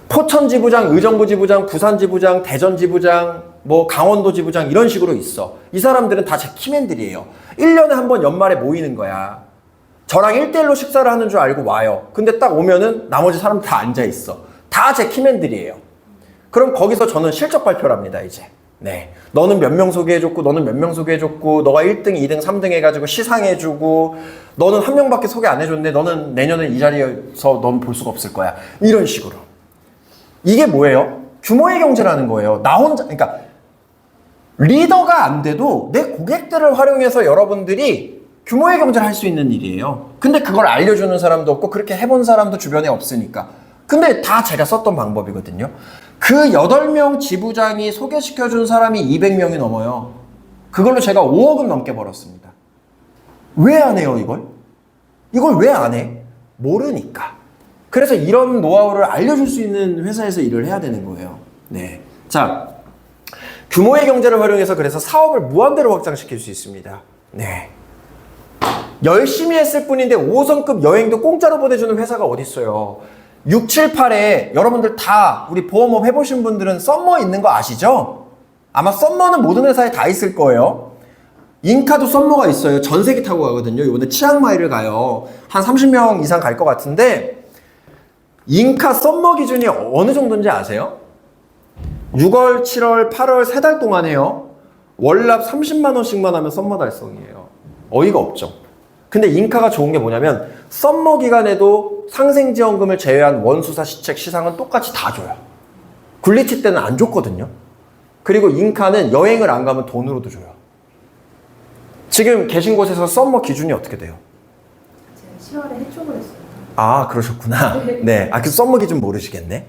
포천 지부장, 의정부 지부장, 부산 지부장, 대전 지부장, 뭐 강원도 지부장 이런 식으로 있어. 이 사람들은 다 제 키맨들이에요. 1년에 한 번 연말에 모이는 거야. 저랑 1대1로 식사를 하는 줄 알고 와요. 근데 딱 오면은 나머지 사람 다 앉아 있어. 다 제 키맨들이에요. 그럼 거기서 저는 실적 발표를 합니다, 이제. 네. 너는 몇 명 소개해줬고, 너는 몇 명 소개해줬고, 너가 1등, 2등, 3등 해가지고 시상해주고, 너는 한 명밖에 소개 안 해줬는데, 너는 내년에 이 자리에서 넌 볼 수가 없을 거야. 이런 식으로. 이게 뭐예요? 규모의 경제라는 거예요. 나 혼자, 그러니까, 리더가 안 돼도 내 고객들을 활용해서 여러분들이 규모의 경제를 할 수 있는 일이에요. 근데 그걸 알려주는 사람도 없고, 그렇게 해본 사람도 주변에 없으니까. 근데 다 제가 썼던 방법이거든요. 그 8명 지부장이 소개시켜준 사람이 200명이 넘어요. 그걸로 제가 5억은 넘게 벌었습니다. 왜 안 해요, 이걸? 이걸 왜 안 해? 모르니까. 그래서 이런 노하우를 알려줄 수 있는 회사에서 일을 해야 되는 거예요. 네. 자, 규모의 경제를 활용해서 그래서 사업을 무한대로 확장시킬 수 있습니다. 네. 열심히 했을 뿐인데 5성급 여행도 공짜로 보내주는 회사가 어딨어요. 6, 7, 8에 여러분들 다 우리 보험업 해보신 분들은 썸머 있는 거 아시죠? 아마 썸머는 모든 회사에 다 있을 거예요. 인카도 썸머가 있어요. 전세기 타고 가거든요. 이번에 치앙마이를 가요. 한 30명 이상 갈 것 같은데 인카 썸머 기준이 어느 정도인지 아세요? 6월, 7월, 8월 3달 동안 해요. 월납 30만 원씩만 하면 썸머 달성이에요. 어이가 없죠. 근데 인카가 좋은 게 뭐냐면 썸머 기간에도 상생지원금을 제외한 원수사 시책 시상은 똑같이 다 줘요. 굴리치 때는 안 줬거든요. 그리고 인카는 여행을 안 가면 돈으로도 줘요. 지금 계신 곳에서 썸머 기준이 어떻게 돼요? 제가 10월에 해촉을 했어요. 아, 그러셨구나. 네. 아, 그 썸머 기준 모르시겠네.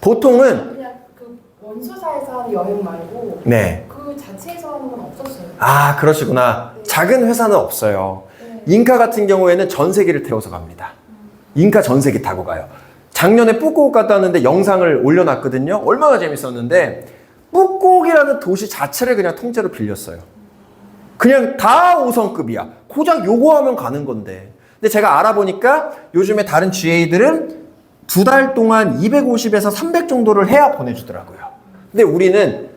보통은 그냥 그 원수사에서 하는 여행 말고 네. 그 자체에서 하는 건 없었어요. 아, 그러시구나. 작은 회사는 없어요. 인카 같은 경우에는 전세기를 태워서 갑니다. 인카 전세기 타고 가요. 작년에 뿌꼬 갔다 왔는데 영상을 올려놨거든요. 얼마나 재밌었는데 뿌꼬이라는 도시 자체를 그냥 통째로 빌렸어요. 그냥 다 5성급이야. 고작 요거 하면 가는 건데. 근데 제가 알아보니까 요즘에 다른 GA들은 2달 동안 250에서 300 정도를 해야 보내주더라고요. 근데 우리는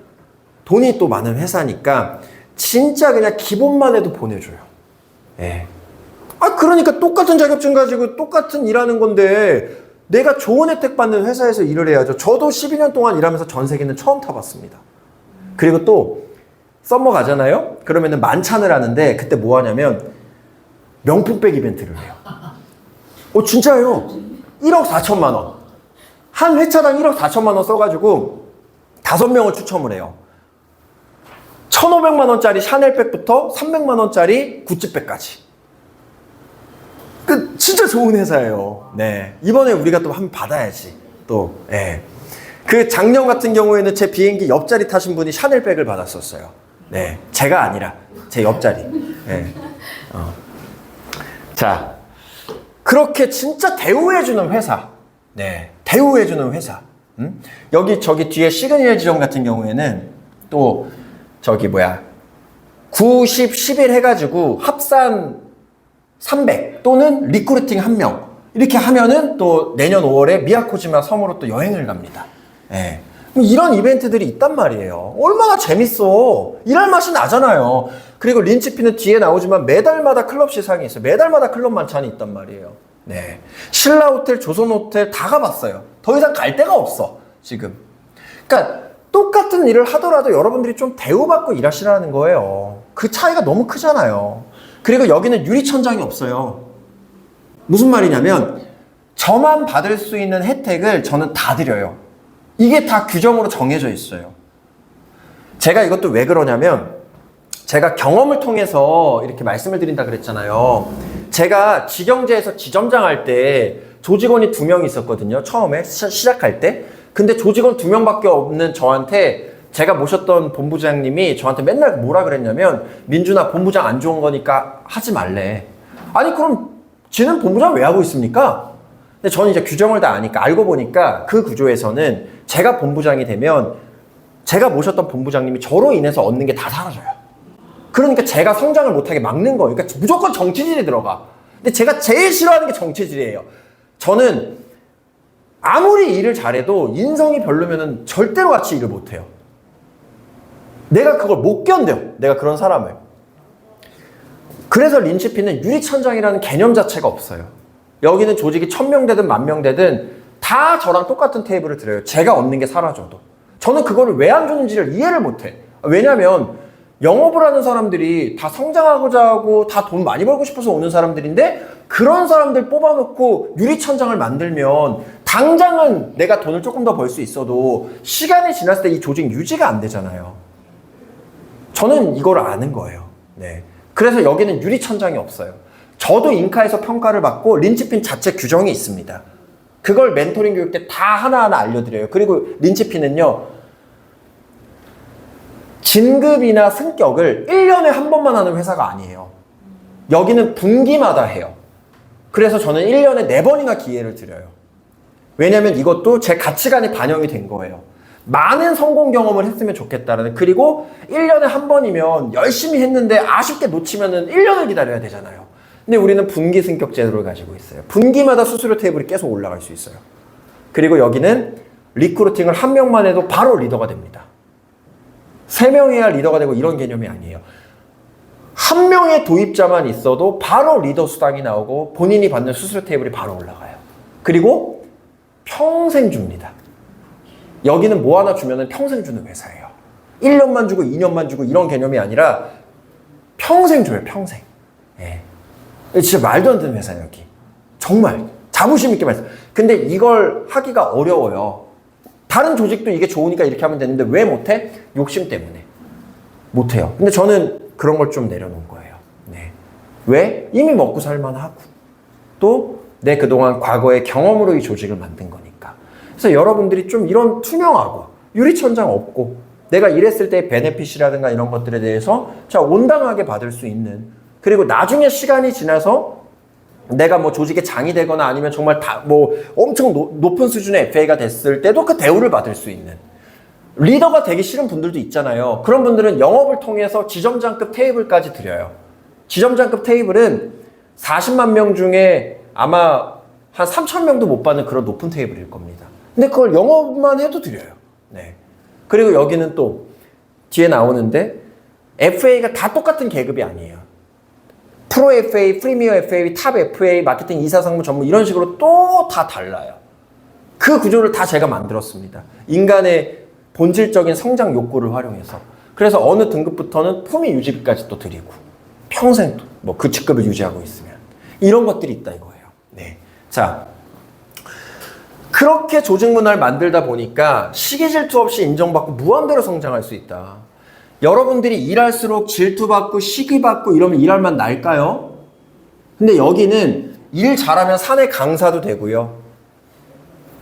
돈이 또 많은 회사니까 진짜 그냥 기본만 해도 보내줘요. 예. 아, 그러니까 똑같은 자격증 가지고 똑같은 일하는 건데 내가 좋은 혜택 받는 회사에서 일을 해야죠. 저도 12년 동안 일하면서 전세기는 처음 타봤습니다. 그리고 또 썸머 가잖아요? 그러면은 만찬을 하는데 그때 뭐 하냐면 명품백 이벤트를 해요. 진짜요. 1억 4천만 원. 한 회차당 1억 4천만 원 써가지고 5명을 추첨을 해요. 1,500만 원짜리 샤넬백부터 300만 원짜리 구찌백까지. 그 진짜 좋은 회사예요. 네. 이번에 우리가 또 한번 받아야지. 또, 예. 그 작년 같은 경우에는 제 비행기 옆자리 타신 분이 샤넬백을 받았었어요. 네. 제가 아니라 제 옆자리. 네. 자, 그렇게 진짜 대우해주는 회사. 네. 대우해주는 회사. 여기 저기 뒤에 시그니엘 지점 같은 경우에는 또 저기 90, 11 해가지고 합산 300 또는 리크루팅 1명 이렇게 하면은 또 내년 5월에 미야코지마 섬으로 또 여행을 갑니다. 예. 이런 이벤트들이 있단 말이에요. 얼마나 재밌어. 일할 맛이 나잖아요. 그리고 린치피는 뒤에 나오지만 매달마다 클럽 시상이 있어요. 매달마다 클럽 만찬이 있단 말이에요. 네. 신라호텔, 조선호텔 다 가봤어요. 더 이상 갈 데가 없어, 지금. 그러니까 똑같은 일을 하더라도 여러분들이 좀 대우받고 일하시라는 거예요. 그 차이가 너무 크잖아요. 그리고 여기는 유리천장이 없어요. 무슨 말이냐면 저만 받을 수 있는 혜택을 저는 다 드려요. 이게 다 규정으로 정해져 있어요. 제가 이것도 왜 그러냐면 제가 경험을 통해서 이렇게 말씀을 드린다 그랬잖아요. 제가 지경제에서 지점장 할 때 조직원이 2명 있었거든요. 처음에 시작할 때. 근데 조직원 2명밖에 없는 저한테 제가 모셨던 본부장님이 저한테 맨날 뭐라 그랬냐면 민준아 본부장 안 좋은 거니까 하지 말래. 아니 그럼 지는 본부장 왜 하고 있습니까? 근데 저는 이제 규정을 다 아니까 알고 보니까 그 구조에서는 제가 본부장이 되면 제가 모셨던 본부장님이 저로 인해서 얻는 게 다 사라져요. 그러니까 제가 성장을 못하게 막는 거예요. 그러니까 무조건 정치질이 들어가. 근데 제가 제일 싫어하는 게 정치질이에요. 저는 아무리 일을 잘해도 인성이 별로면은 절대로 같이 일을 못해요. 내가 그걸 못 견뎌요. 내가 그런 사람을. 그래서 린치핀은 유리천장이라는 개념 자체가 없어요. 여기는 조직이 1000명 되든 10,000명 되든 다 저랑 똑같은 테이블을 들어요. 제가 얻는 게 사라져도. 저는 그거를 왜 안 주는지를 이해를 못해. 왜냐면 영업을 하는 사람들이 다 성장하고자 하고 다 돈 많이 벌고 싶어서 오는 사람들인데 그런 사람들 뽑아놓고 유리천장을 만들면 당장은 내가 돈을 조금 더 벌 수 있어도 시간이 지났을 때 이 조직 유지가 안 되잖아요. 저는 이걸 아는 거예요. 네. 그래서 여기는 유리천장이 없어요. 저도 인카에서 평가를 받고 린치핀 자체 규정이 있습니다. 그걸 멘토링 교육 때 다 하나하나 알려드려요. 그리고 린치핀은요. 진급이나 승격을 1년에 한 번만 하는 회사가 아니에요. 여기는 분기마다 해요. 그래서 저는 1년에 4번이나 기회를 드려요. 왜냐면 이것도 제 가치관이 반영이 된 거예요. 많은 성공 경험을 했으면 좋겠다라는. 그리고 1년에 한 번이면 열심히 했는데 아쉽게 놓치면은 1년을 기다려야 되잖아요. 근데 우리는 분기 승격 제도를 가지고 있어요. 분기마다 수수료 테이블이 계속 올라갈 수 있어요. 그리고 여기는 리크루팅을 1명만 해도 바로 리더가 됩니다. 3명이야 리더가 되고 이런 개념이 아니에요. 1명의 도입자만 있어도 바로 리더 수당이 나오고 본인이 받는 수수료 테이블이 바로 올라가요. 그리고 평생 줍니다. 여기는 뭐 하나 주면은 평생 주는 회사예요. 1년만 주고 2년만 주고 이런 개념이 아니라 평생 줘요. 평생. 예. 진짜 말도 안 되는 회사예요. 여기. 정말 자부심 있게 말씀. 근데 이걸 하기가 어려워요. 다른 조직도 이게 좋으니까 이렇게 하면 되는데 왜 못해? 욕심 때문에 못해요. 근데 저는 그런 걸 좀 내려놓은 거예요. 네. 왜? 이미 먹고 살만하고 또 내 그동안 과거의 경험으로 이 조직을 만든 거니까. 그래서 여러분들이 좀 이런 투명하고 유리천장 없고 내가 일했을 때의 베네핏이라든가 이런 것들에 대해서 자 온당하게 받을 수 있는, 그리고 나중에 시간이 지나서 내가 뭐 조직의 장이 되거나 아니면 정말 다 뭐 엄청 높은 수준의 FA가 됐을 때도 그 대우를 받을 수 있는, 리더가 되기 싫은 분들도 있잖아요. 그런 분들은 영업을 통해서 지점장급 테이블까지 드려요. 지점장급 테이블은 40만 명 중에 아마 한 3,000명도 못 받는 그런 높은 테이블일 겁니다. 근데 그걸 영업만 해도 드려요. 네. 그리고 여기는 또 뒤에 나오는데 FA가 다 똑같은 계급이 아니에요. 프로 FA, 프리미어 FA, 탑 FA, 마케팅 이사 상무 전문 이런 식으로 또 다 달라요. 그 구조를 다 제가 만들었습니다. 인간의 본질적인 성장 욕구를 활용해서. 그래서 어느 등급부터는 품위 유지비까지 또 드리고 평생 뭐 그 직급을 유지하고 있으면 이런 것들이 있다 이거예요. 네. 자, 그렇게 조직 문화를 만들다 보니까 시기 질투 없이 인정받고 무한대로 성장할 수 있다. 여러분들이 일할수록 질투받고 시기받고 이러면 일할 맛 날까요? 근데 여기는 일 잘하면 사내 강사도 되고요.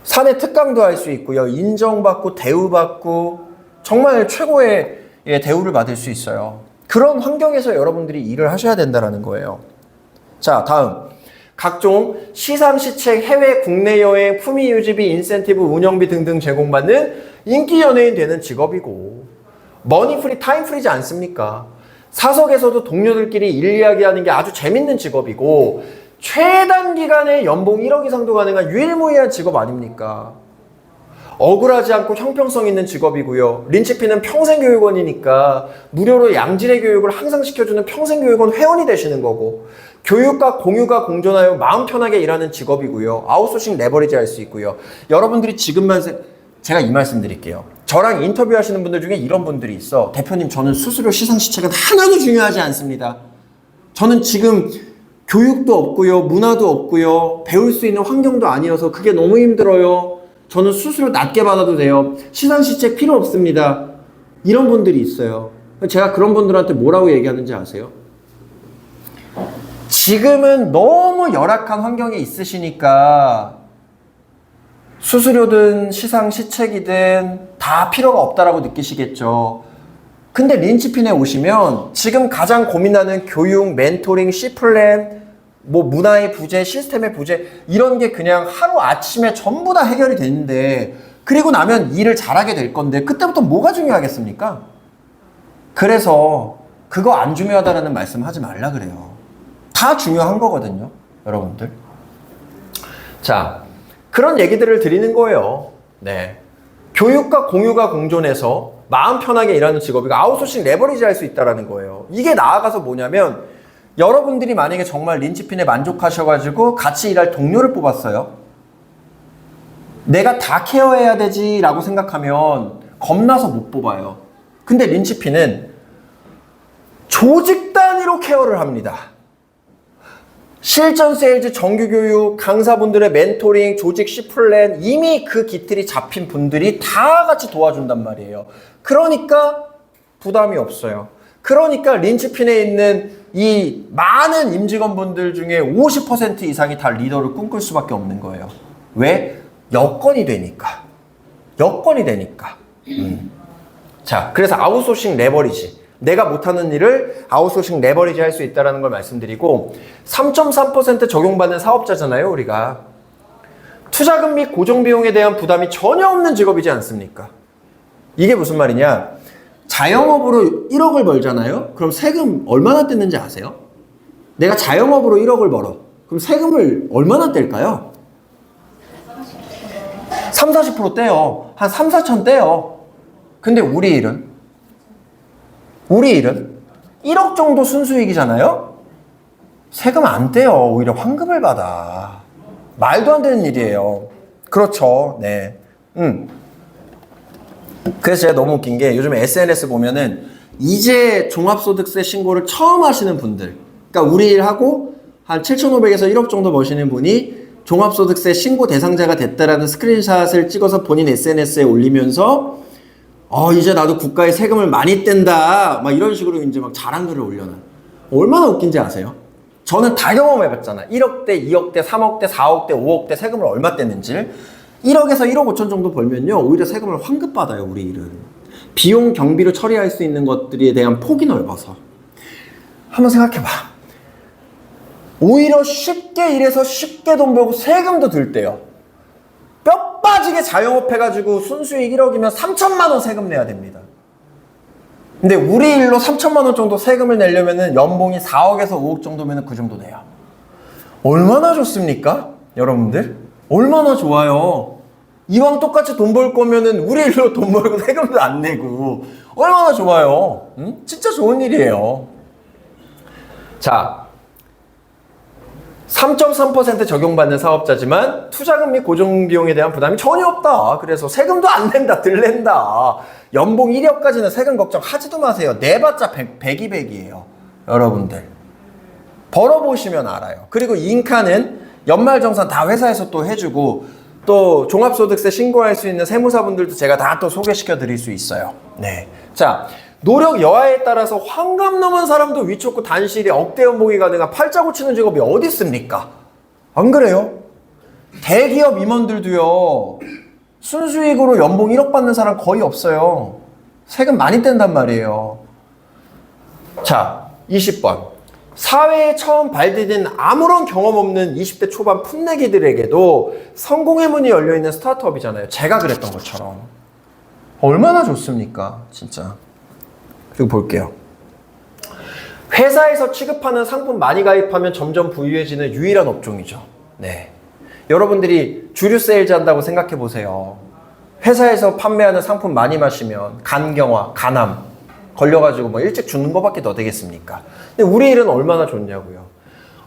사내 특강도 할 수 있고요. 인정받고 대우받고 정말 최고의 대우를 받을 수 있어요. 그런 환경에서 여러분들이 일을 하셔야 된다는 거예요. 자, 다음. 각종 시상시책, 해외, 국내 여행, 품위 유지비, 인센티브, 운영비 등등 제공받는 인기 연예인 되는 직업이고, 머니 프리, 타임 프리지 않습니까? 사석에서도 동료들끼리 일 이야기하는 게 아주 재밌는 직업이고, 최단 기간에 연봉 1억 이상도 가능한 유일무이한 직업 아닙니까? 억울하지 않고 형평성 있는 직업이고요. 린치핀은 평생교육원이니까 무료로 양질의 교육을 항상 시켜주는 평생교육원 회원이 되시는 거고, 교육과 공유가 공존하여 마음 편하게 일하는 직업이고요. 아웃소싱 레버리지 할 수 있고요. 여러분들이 지금만 제가 이 말씀 드릴게요. 저랑 인터뷰 하시는 분들 중에 이런 분들이 있어. 대표님, 저는 수수료 시상시책은 하나도 중요하지 않습니다. 저는 지금 교육도 없고요. 문화도 없고요. 배울 수 있는 환경도 아니어서 그게 너무 힘들어요. 저는 수수료 낮게 받아도 돼요. 시상시책 필요 없습니다. 이런 분들이 있어요. 제가 그런 분들한테 뭐라고 얘기하는지 아세요? 지금은 너무 열악한 환경에 있으시니까 수수료든 시상 시책이든 다 필요가 없다라고 느끼시겠죠. 근데 린치핀에 오시면 지금 가장 고민하는 교육, 멘토링, C플랜, 뭐 문화의 부재, 시스템의 부재 이런 게 그냥 하루 아침에 전부 다 해결이 되는데 그리고 나면 일을 잘하게 될 건데 그때부터 뭐가 중요하겠습니까? 그래서 그거 안 중요하다라는 말씀 하지 말라 그래요. 다 중요한 거거든요, 여러분들. 자, 그런 얘기들을 드리는 거예요. 네. 교육과 공유가 공존해서 마음 편하게 일하는 직업이고 아웃소싱 레버리지 할 수 있다는 거예요. 이게 나아가서 뭐냐면 여러분들이 만약에 정말 린치핀에 만족하셔가지고 같이 일할 동료를 뽑았어요. 내가 다 케어해야 되지라고 생각하면 겁나서 못 뽑아요. 근데 린치핀은 조직 단위로 케어를 합니다. 실전 세일즈, 정규교육, 강사분들의 멘토링, 조직 C플랜 이미 그 기틀이 잡힌 분들이 다 같이 도와준단 말이에요. 그러니까 부담이 없어요. 그러니까 린치핀에 있는 이 많은 임직원분들 중에 50% 이상이 다 리더를 꿈꿀 수밖에 없는 거예요. 왜? 여건이 되니까. 여건이 되니까. 자, 그래서 아웃소싱 레버리지. 내가 못하는 일을 아웃소싱 레버리지 할 수 있다는 걸 말씀드리고 3.3% 적용받는 사업자잖아요, 우리가. 투자금 및 고정비용에 대한 부담이 전혀 없는 직업이지 않습니까? 이게 무슨 말이냐? 자영업으로 1억을 벌잖아요? 그럼 세금 얼마나 떼는지 아세요? 내가 자영업으로 1억을 벌어. 그럼 세금을 얼마나 뗄까요? 30-40% 떼요. 한 3-4천 떼요. 근데 우리 일은 1억 정도 순수익이잖아요? 세금 안 떼요. 오히려 환급을 받아. 말도 안 되는 일이에요. 그렇죠. 네. 그래서 제가 너무 웃긴 게 요즘에 SNS 보면은 이제 종합소득세 신고를 처음 하시는 분들, 그러니까 우리 일하고 한 7,500에서 1억 정도 버시는 분이 종합소득세 신고 대상자가 됐다라는 스크린샷을 찍어서 본인 SNS에 올리면서 이제 나도 국가에 세금을 많이 뗀다 막 이런 식으로 이제 막 자랑글을 올려놔. 얼마나 웃긴지 아세요? 저는 다 경험해봤잖아. 1억대, 2억대, 3억대, 4억대, 5억대 세금을 얼마 뗐는지. 1억에서 1억 5천 정도 벌면요 오히려 세금을 환급받아요. 우리 일은 비용 경비로 처리할 수 있는 것들에 대한 폭이 넓어서. 한번 생각해봐. 오히려 쉽게 일해서 쉽게 돈 벌고 세금도 들 때요. 뼈 빠지게 자영업 해가지고 순수익 1억이면 3천만 원 세금 내야 됩니다. 근데 우리 일로 3천만 원 정도 세금을 내려면은 연봉이 4억에서 5억 정도면은 그 정도 돼요. 얼마나 좋습니까? 여러분들? 얼마나 좋아요. 이왕 똑같이 돈 벌 거면은 우리 일로 돈 벌고 세금도 안 내고 얼마나 좋아요. 응? 진짜 좋은 일이에요. 자, 3.3% 적용받는 사업자지만 투자금 및 고정비용에 대한 부담이 전혀 없다. 그래서 세금도 안 낸다, 덜 낸다. 연봉 1억까지는 세금 걱정하지도 마세요. 내봤자 100, 200이에요. 여러분들. 벌어보시면 알아요. 그리고 인카는 연말정산 다 회사에서 또 해주고 또 종합소득세 신고할 수 있는 세무사분들도 제가 다 또 소개시켜 드릴 수 있어요. 네. 자, 노력 여하에 따라서 환갑 넘은 사람도 위촉구 단실이 억대 연봉이 가능한 팔자 고치는 직업이 어디 있습니까? 안 그래요? 대기업 임원들도요 순수익으로 연봉 1억 받는 사람 거의 없어요. 세금 많이 뗀단 말이에요. 자, 20번. 사회에 처음 발디딘 아무런 경험 없는 20대 초반 풋내기들에게도 성공의 문이 열려있는 스타트업이잖아요. 제가 그랬던 것처럼. 얼마나 좋습니까? 진짜. 그리고 볼게요. 회사에서 취급하는 상품 많이 가입하면 점점 부유해지는 유일한 업종이죠. 네. 여러분들이 주류 세일즈 한다고 생각해 보세요. 회사에서 판매하는 상품 많이 마시면 간경화, 간암 걸려가지고 뭐 일찍 죽는 것밖에 더 되겠습니까? 근데 우리 일은 얼마나 좋냐고요.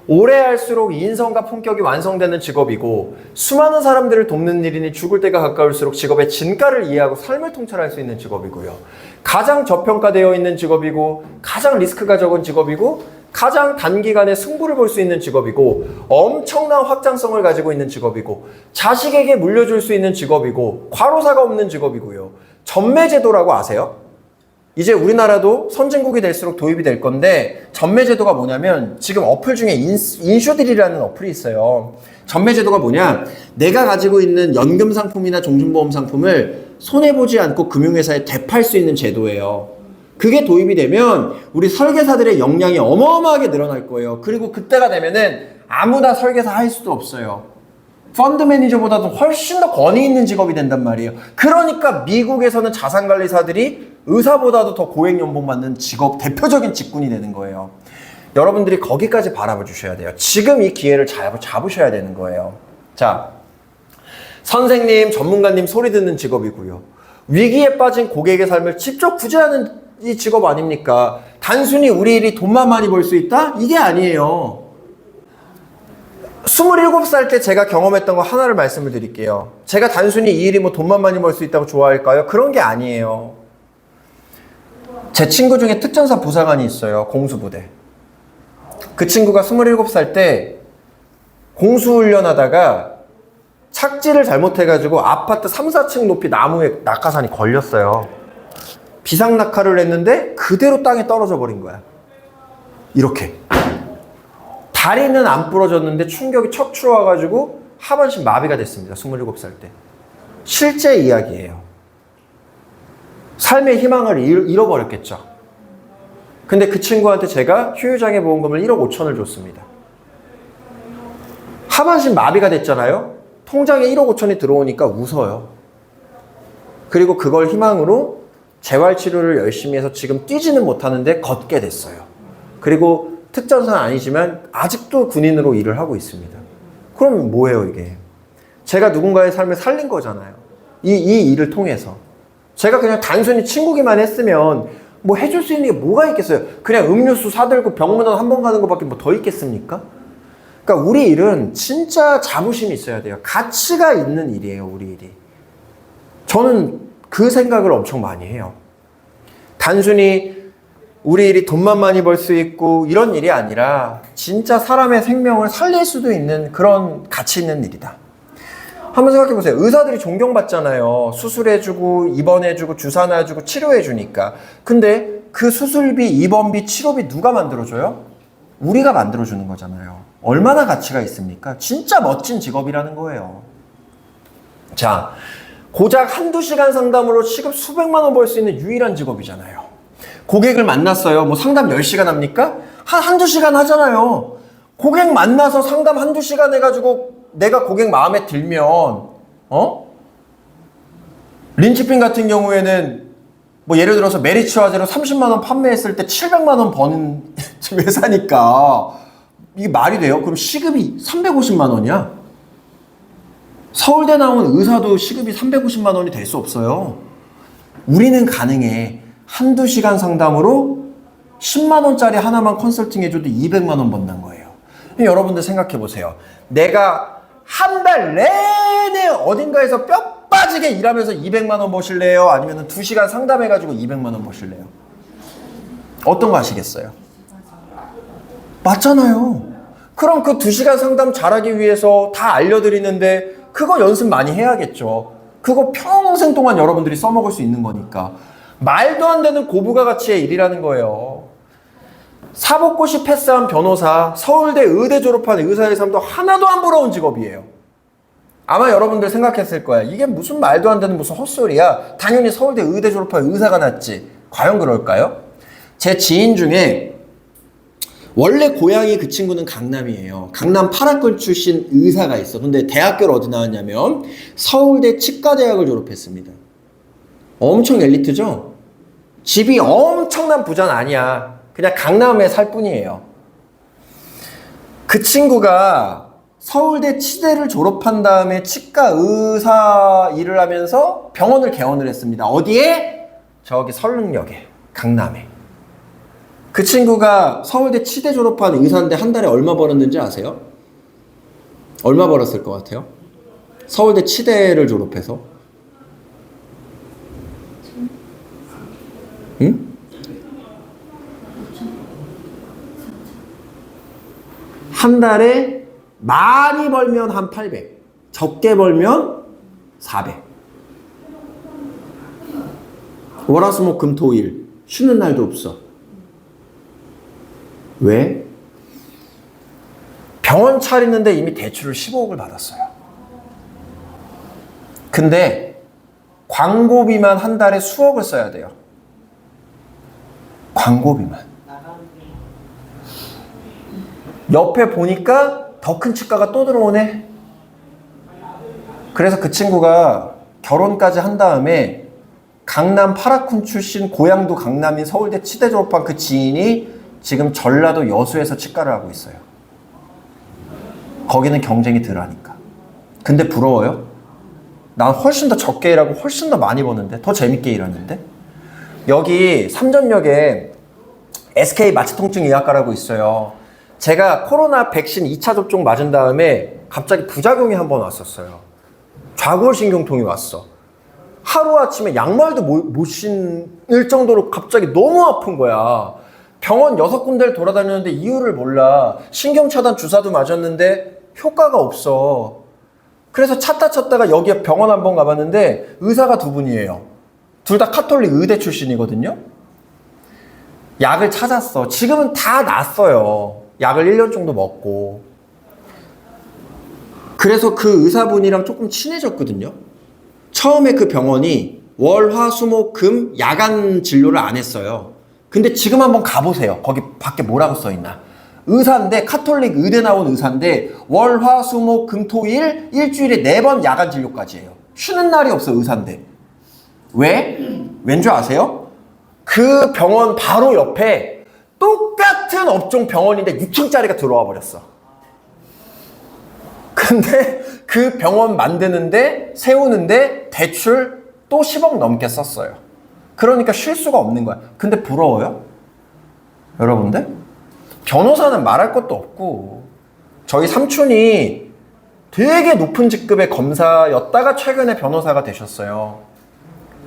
오래 할수록 인성과 품격이 완성되는 직업이고 수많은 사람들을 돕는 일이니 죽을 때가 가까울수록 직업의 진가를 이해하고 삶을 통찰할 수 있는 직업이고요. 가장 저평가되어 있는 직업이고 가장 리스크가 적은 직업이고 가장 단기간에 승부를 볼 수 있는 직업이고 엄청난 확장성을 가지고 있는 직업이고 자식에게 물려줄 수 있는 직업이고 과로사가 없는 직업이고요. 전매제도라고 아세요? 이제 우리나라도 선진국이 될수록 도입이 될 건데 전매제도가 뭐냐면 지금 어플 중에 인슈딜이라는 어플이 있어요. 전매제도가 뭐냐? 내가 가지고 있는 연금 상품이나 종신보험 상품을 손해보지 않고 금융회사에 되팔 수 있는 제도예요. 그게 도입이 되면 우리 설계사들의 역량이 어마어마하게 늘어날 거예요. 그리고 그때가 되면은 아무나 설계사 할 수도 없어요. 펀드 매니저보다도 훨씬 더 권위 있는 직업이 된단 말이에요. 그러니까 미국에서는 자산관리사들이 의사보다도 더 고액 연봉 받는 직업, 대표적인 직군이 되는 거예요. 여러분들이 거기까지 바라봐 주셔야 돼요. 지금 이 기회를 잡으셔야 되는 거예요. 자, 선생님, 전문가님 소리 듣는 직업이고요. 위기에 빠진 고객의 삶을 직접 구제하는 이 직업 아닙니까? 단순히 우리 일이 돈만 많이 벌 수 있다? 이게 아니에요. 27살 때 제가 경험했던 거 하나를 말씀을 드릴게요. 제가 단순히 이 일이 뭐 돈만 많이 벌 수 있다고 좋아할까요? 그런 게 아니에요. 제 친구 중에 특전사 부사관이 있어요. 공수부대. 그 친구가 27살 때 공수훈련하다가 착지를 잘못해가지고 아파트 3, 4층 높이 나무에 낙하산이 걸렸어요. 비상낙하를 했는데 그대로 땅에 떨어져 버린 거야. 이렇게. 다리는 안 부러졌는데 충격이 척추로 와가지고 하반신 마비가 됐습니다. 27살 때. 실제 이야기예요. 삶의 희망을 잃어버렸겠죠. 근데 그 친구한테 제가 휴유장애 보험금을 1억 5천을 줬습니다. 하반신 마비가 됐잖아요. 통장에 1억 5천이 들어오니까 웃어요. 그리고 그걸 희망으로 재활치료를 열심히 해서 지금 뛰지는 못하는데 걷게 됐어요. 그리고 특전사는 아니지만 아직도 군인으로 일을 하고 있습니다. 그럼 뭐예요 이게? 제가 누군가의 삶을 살린 거잖아요. 이 일을 통해서. 제가 그냥 단순히 친구기만 했으면 뭐 해줄 수 있는 게 뭐가 있겠어요? 그냥 음료수 사들고 병문안 한 번 가는 것밖에 뭐 더 있겠습니까? 그러니까 우리 일은 진짜 자부심이 있어야 돼요. 가치가 있는 일이에요, 우리 일이. 저는 그 생각을 엄청 많이 해요. 단순히 우리 일이 돈만 많이 벌 수 있고 이런 일이 아니라 진짜 사람의 생명을 살릴 수도 있는 그런 가치 있는 일이다. 한번 생각해 보세요. 의사들이 존경받잖아요. 수술해주고 입원해주고 주사 놔주고 치료해주니까. 근데 그 수술비, 입원비, 치료비 누가 만들어줘요? 우리가 만들어주는 거잖아요. 얼마나 가치가 있습니까? 진짜 멋진 직업이라는 거예요. 자, 고작 한두 시간 상담으로 시급 수백만 원 벌 수 있는 유일한 직업이잖아요. 고객을 만났어요. 뭐 상담 10시간 합니까? 한두 시간 하잖아요. 고객 만나서 상담 한두 시간 해가지고 내가 고객 마음에 들면, 린치핀 같은 경우에는 뭐 예를 들어서 메리츠 화재로 30만 원 판매했을 때 700만 원 버는 회사니까 이게 말이 돼요? 그럼 시급이 350만 원이야? 서울대 나온 의사도 시급이 350만 원이 될 수 없어요. 우리는 가능해. 한두 시간 상담으로 10만 원짜리 하나만 컨설팅 해줘도 200만 원 번다는 거예요. 여러분들 생각해 보세요. 내가 한 달 내내 어딘가에서 뼈 빠지게 일하면서 200만 원 버실래요? 아니면 2시간 상담해가지고 200만 원 버실래요? 어떤 거 하시겠어요? 맞잖아요. 그럼 그 2시간 상담 잘하기 위해서 다 알려드리는데 그거 연습 많이 해야겠죠. 그거 평생 동안 여러분들이 써먹을 수 있는 거니까. 말도 안 되는 고부가 가치의 일이라는 거예요. 사법고시 패스한 변호사, 서울대 의대 졸업한 의사의 삶도 하나도 안 부러운 직업이에요. 아마 여러분들 생각했을 거야. 이게 무슨 말도 안 되는 무슨 헛소리야. 당연히 서울대 의대 졸업한 의사가 낫지. 과연 그럴까요? 제 지인 중에 원래 고향이 그 친구는 강남이에요. 강남 8학군 출신 의사가 있어. 근데 대학교를 어디 나왔냐면 서울대 치과대학을 졸업했습니다. 엄청 엘리트죠? 집이 엄청난 부자는 아니야. 그냥 강남에 살 뿐이에요. 그 친구가 서울대 치대를 졸업한 다음에 치과 의사 일을 하면서 병원을 개원을 했습니다. 어디에? 저기 설릉역에, 강남에. 그 친구가 서울대 치대 졸업한 의사인데 한 달에 얼마 벌었는지 아세요? 얼마 벌었을 것 같아요? 서울대 치대를 졸업해서. 응? 한 달에 많이 벌면 한 800, 적게 벌면 400. 월화수목금토일 쉬는 날도 없어. 왜? 병원 차리는데 이미 대출을 15억을 받았어요. 근데 광고비만 한 달에 수억을 써야 돼요. 광고비만. 옆에 보니까 더 큰 치과가 또 들어오네. 그래서 그 친구가 결혼까지 한 다음에 강남 파라쿤 출신, 고향도 강남인 서울대 치대 졸업한 그 지인이 지금 전라도 여수에서 치과를 하고 있어요. 거기는 경쟁이 덜하니까. 근데 부러워요? 난 훨씬 더 적게 일하고 훨씬 더 많이 버는데, 더 재밌게 일하는데. 여기 삼전역에 SK 마취통증의학과라고 있어요. 제가 코로나 백신 2차 접종 맞은 다음에 갑자기 부작용이 한 번 왔었어요. 좌골신경통이 왔어. 하루아침에 양말도 못 신을 정도로 갑자기 너무 아픈 거야. 병원 6군데를 돌아다녔는데 이유를 몰라. 신경차단 주사도 맞았는데 효과가 없어. 그래서 찾다가 여기 병원 한번 가봤는데 의사가 2분이에요. 둘 다 카톨릭 의대 출신이거든요. 약을 찾았어. 지금은 다 낫어요. 약을 1년 정도 먹고. 그래서 그 의사분이랑 조금 친해졌거든요. 처음에 그 병원이 월, 화, 수, 목, 금 야간 진료를 안 했어요. 근데 지금 한번 가보세요. 거기 밖에 뭐라고 써있나. 의사인데, 카톨릭 의대 나온 의사인데 월, 화, 수, 목, 금, 토, 일 일주일에 4번 야간 진료까지 해요. 쉬는 날이 없어, 의사인데. 왜? 왠지 아세요? 그 병원 바로 옆에 똑같은 업종 병원인데 6층짜리가 들어와 버렸어. 근데 그 병원 만드는데, 세우는데 대출 또 10억 넘게 썼어요. 그러니까 쉴 수가 없는 거야. 근데 부러워요? 여러분들? 변호사는 말할 것도 없고, 저희 삼촌이 되게 높은 직급의 검사였다가 최근에 변호사가 되셨어요.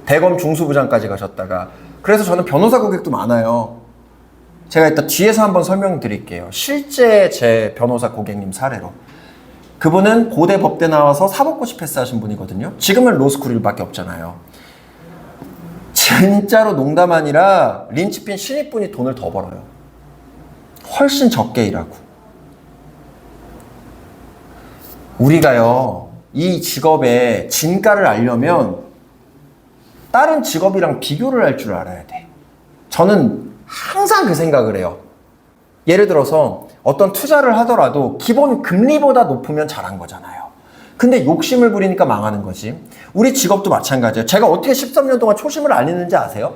대검 중수부장까지 가셨다가. 그래서 저는 변호사 고객도 많아요. 제가 이따 뒤에서 한번 설명드릴게요. 실제 제 변호사 고객님 사례로. 그분은 고대 법대 나와서 사법고시 패스하신 분이거든요. 지금은 로스쿨 일밖에 없잖아요. 진짜로 농담 아니라 린치핀 신입분이 돈을 더 벌어요. 훨씬 적게 일하고. 우리가요, 이 직업의 진가를 알려면 다른 직업이랑 비교를 할 줄 알아야 돼. 저는 항상 그 생각을 해요. 예를 들어서 어떤 투자를 하더라도 기본 금리보다 높으면 잘한 거잖아요. 근데 욕심을 부리니까 망하는 거지. 우리 직업도 마찬가지예요. 제가 어떻게 13년 동안 초심을 안 했는지 아세요?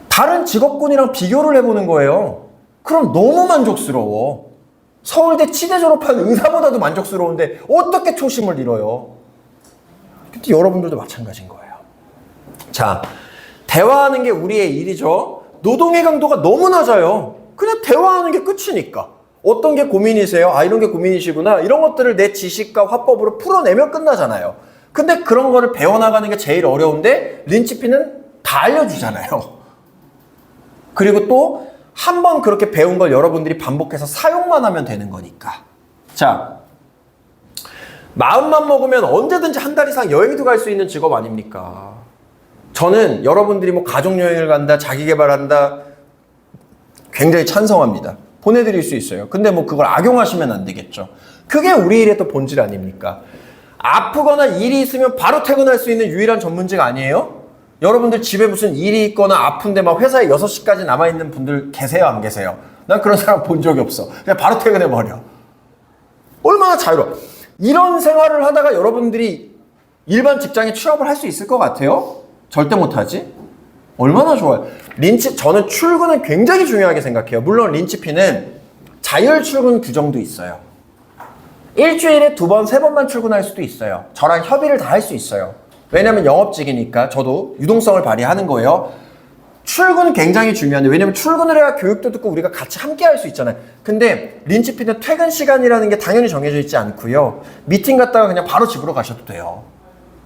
다른 직업군이랑 비교를 해보는 거예요. 그럼 너무 만족스러워. 서울대 치대 졸업한 의사보다도 만족스러운데 어떻게 초심을 잃어요? 근데 여러분들도 마찬가지인 거예요. 자, 대화하는 게 우리의 일이죠. 노동의 강도가 너무 낮아요. 그냥 대화하는 게 끝이니까. 어떤 게 고민이세요? 아, 이런 게 고민이시구나. 이런 것들을 내 지식과 화법으로 풀어내면 끝나잖아요. 근데 그런 거를 배워나가는 게 제일 어려운데 린치핀은 다 알려주잖아요. 그리고 또 한 번 그렇게 배운 걸 여러분들이 반복해서 사용만 하면 되는 거니까. 자, 마음만 먹으면 언제든지 한 달 이상 여행도 갈 수 있는 직업 아닙니까? 저는 여러분들이 뭐 가족여행을 간다, 자기개발한다, 굉장히 찬성합니다. 보내드릴 수 있어요. 근데 뭐 그걸 악용하시면 안 되겠죠. 그게 우리 일의 또 본질 아닙니까? 아프거나 일이 있으면 바로 퇴근할 수 있는 유일한 전문직 아니에요? 여러분들 집에 무슨 일이 있거나 아픈데 막 회사에 6시까지 남아있는 분들 계세요, 안 계세요? 난 그런 사람 본 적이 없어. 그냥 바로 퇴근해버려. 얼마나 자유로워. 이런 생활을 하다가 여러분들이 일반 직장에 취업을 할 수 있을 것 같아요? 절대 못하지? 얼마나 좋아요. 저는 출근은 굉장히 중요하게 생각해요. 물론 린치핀은 자율 출근 규정도 있어요. 일주일에 2번, 3번만 출근할 수도 있어요. 저랑 협의를 다 할 수 있어요. 왜냐면 영업직이니까 저도 유동성을 발휘하는 거예요. 출근 굉장히 중요한데, 왜냐면 출근을 해야 교육도 듣고 우리가 같이 함께 할 수 있잖아요. 근데 린치핀은 퇴근 시간이라는 게 당연히 정해져 있지 않고요. 미팅 갔다가 그냥 바로 집으로 가셔도 돼요.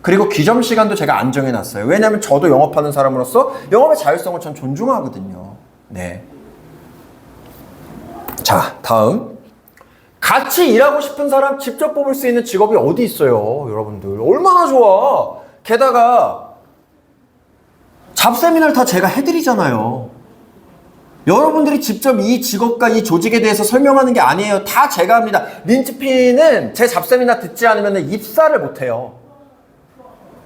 그리고 귀점 시간도 제가 안 정해놨어요. 왜냐면 저도 영업하는 사람으로서 영업의 자율성을 전 존중하거든요. 네. 자, 다음. 같이 일하고 싶은 사람 직접 뽑을 수 있는 직업이 어디 있어요, 여러분들. 얼마나 좋아. 게다가 잡세미나를 다 제가 해드리잖아요. 여러분들이 직접 이 직업과 이 조직에 대해서 설명하는 게 아니에요. 다 제가 합니다. 린치피는 제 잡세미나 듣지 않으면 입사를 못해요.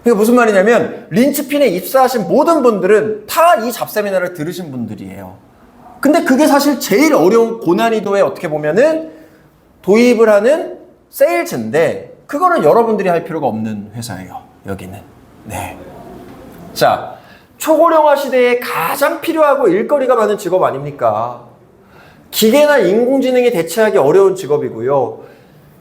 이게 무슨 말이냐면 린치핀에 입사하신 모든 분들은 다 이 잡세미나를 들으신 분들이에요. 근데 그게 사실 제일 어려운 고난이도에 어떻게 보면은 도입을 하는 세일즈인데 그거는 여러분들이 할 필요가 없는 회사예요. 여기는. 네. 자, 초고령화 시대에 가장 필요하고 일거리가 많은 직업 아닙니까? 기계나 인공지능이 대체하기 어려운 직업이고요.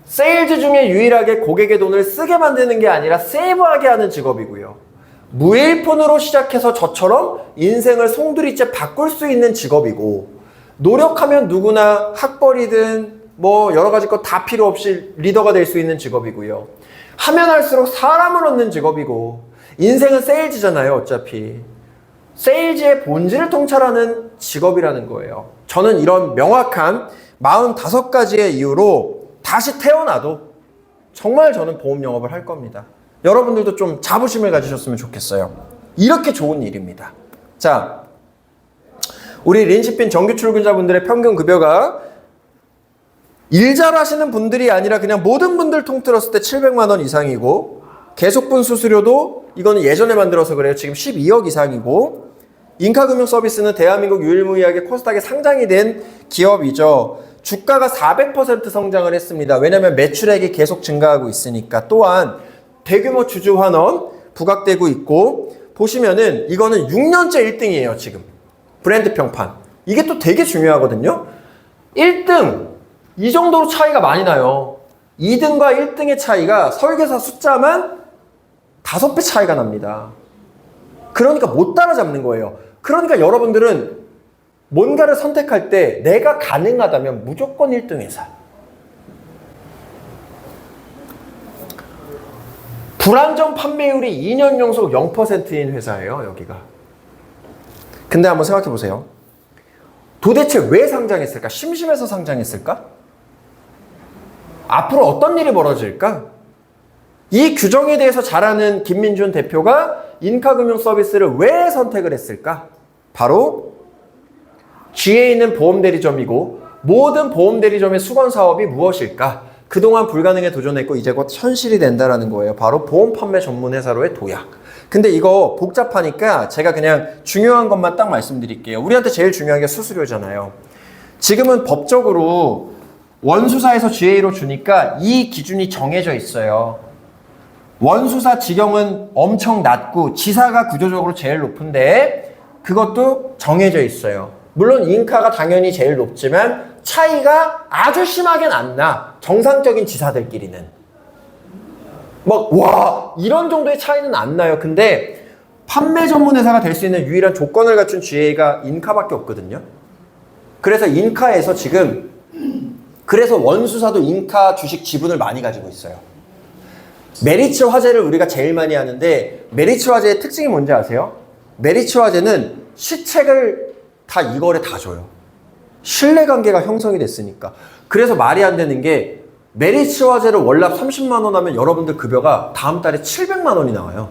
세일즈 중에 유일하게 고객의 돈을 쓰게 만드는 게 아니라 세이브하게 하는 직업이고요. 무일푼으로 시작해서 저처럼 인생을 송두리째 바꿀 수 있는 직업이고, 노력하면 누구나 학벌이든 뭐 여러 가지 것 다 필요 없이 리더가 될 수 있는 직업이고요. 하면 할수록 사람을 얻는 직업이고, 인생은 세일즈잖아요, 어차피. 세일즈의 본질을 통찰하는 직업이라는 거예요. 저는 이런 명확한 45가지의 이유로 다시 태어나도 정말 저는 보험 영업을 할 겁니다. 여러분들도 좀 자부심을 가지셨으면 좋겠어요. 이렇게 좋은 일입니다. 자, 우리 린치핀 정규 출근자분들의 평균 급여가 일 잘하시는 분들이 아니라 그냥 모든 분들 통틀었을 때 700만 원 이상이고, 계속분 수수료도 이거는 예전에 만들어서 그래요. 지금 12억 이상이고, 인카금융 서비스는 대한민국 유일무이하게 코스닥에 상장이 된 기업이죠. 주가가 400% 성장을 했습니다. 왜냐하면 매출액이 계속 증가하고 있으니까. 또한 대규모 주주 환원 부각되고 있고, 보시면은 이거는 6년째 1등이에요. 지금 브랜드 평판. 이게 또 되게 중요하거든요. 1등 이 정도로 차이가 많이 나요. 2등과 1등의 차이가 설계사 숫자만 5배 차이가 납니다. 그러니까 못 따라잡는 거예요. 그러니까 여러분들은 뭔가를 선택할 때 내가 가능하다면 무조건 1등 회사. 불안정 판매율이 2년 연속 0%인 회사예요, 여기가. 근데 한번 생각해 보세요. 도대체 왜 상장했을까? 심심해서 상장했을까? 앞으로 어떤 일이 벌어질까? 이 규정에 대해서 잘 아는 김민준 대표가 인카금융 서비스를 왜 선택을 했을까? 바로 G에 있는 보험대리점이고, 모든 보험대리점의 수건사업이 무엇일까? 그동안 불가능에 도전했고 이제 곧 현실이 된다라는 거예요. 바로 보험 판매 전문 회사로의 도약. 근데 이거 복잡하니까 제가 그냥 중요한 것만 딱 말씀드릴게요. 우리한테 제일 중요한 게 수수료잖아요. 지금은 법적으로 원수사에서 GA로 주니까 이 기준이 정해져 있어요. 원수사 직영은 엄청 낮고 지사가 구조적으로 제일 높은데 그것도 정해져 있어요. 물론 인카가 당연히 제일 높지만 차이가 아주 심하게는 안 나. 정상적인 지사들끼리는. 와, 이런 정도의 차이는 안 나요. 근데 판매 전문 회사가 될 수 있는 유일한 조건을 갖춘 GA가 인카밖에 없거든요. 그래서 인카에서 지금, 그래서 원수사도 인카 주식 지분을 많이 가지고 있어요. 메리츠 화재를 우리가 제일 많이 하는데, 메리츠 화재의 특징이 뭔지 아세요? 메리츠 화재는 시책을 다 이거래 다 줘요. 신뢰관계가 형성이 됐으니까. 그래서 말이 안 되는 게, 메리츠 화재를 월납 30만 원 하면 여러분들 급여가 다음 달에 700만 원이 나와요.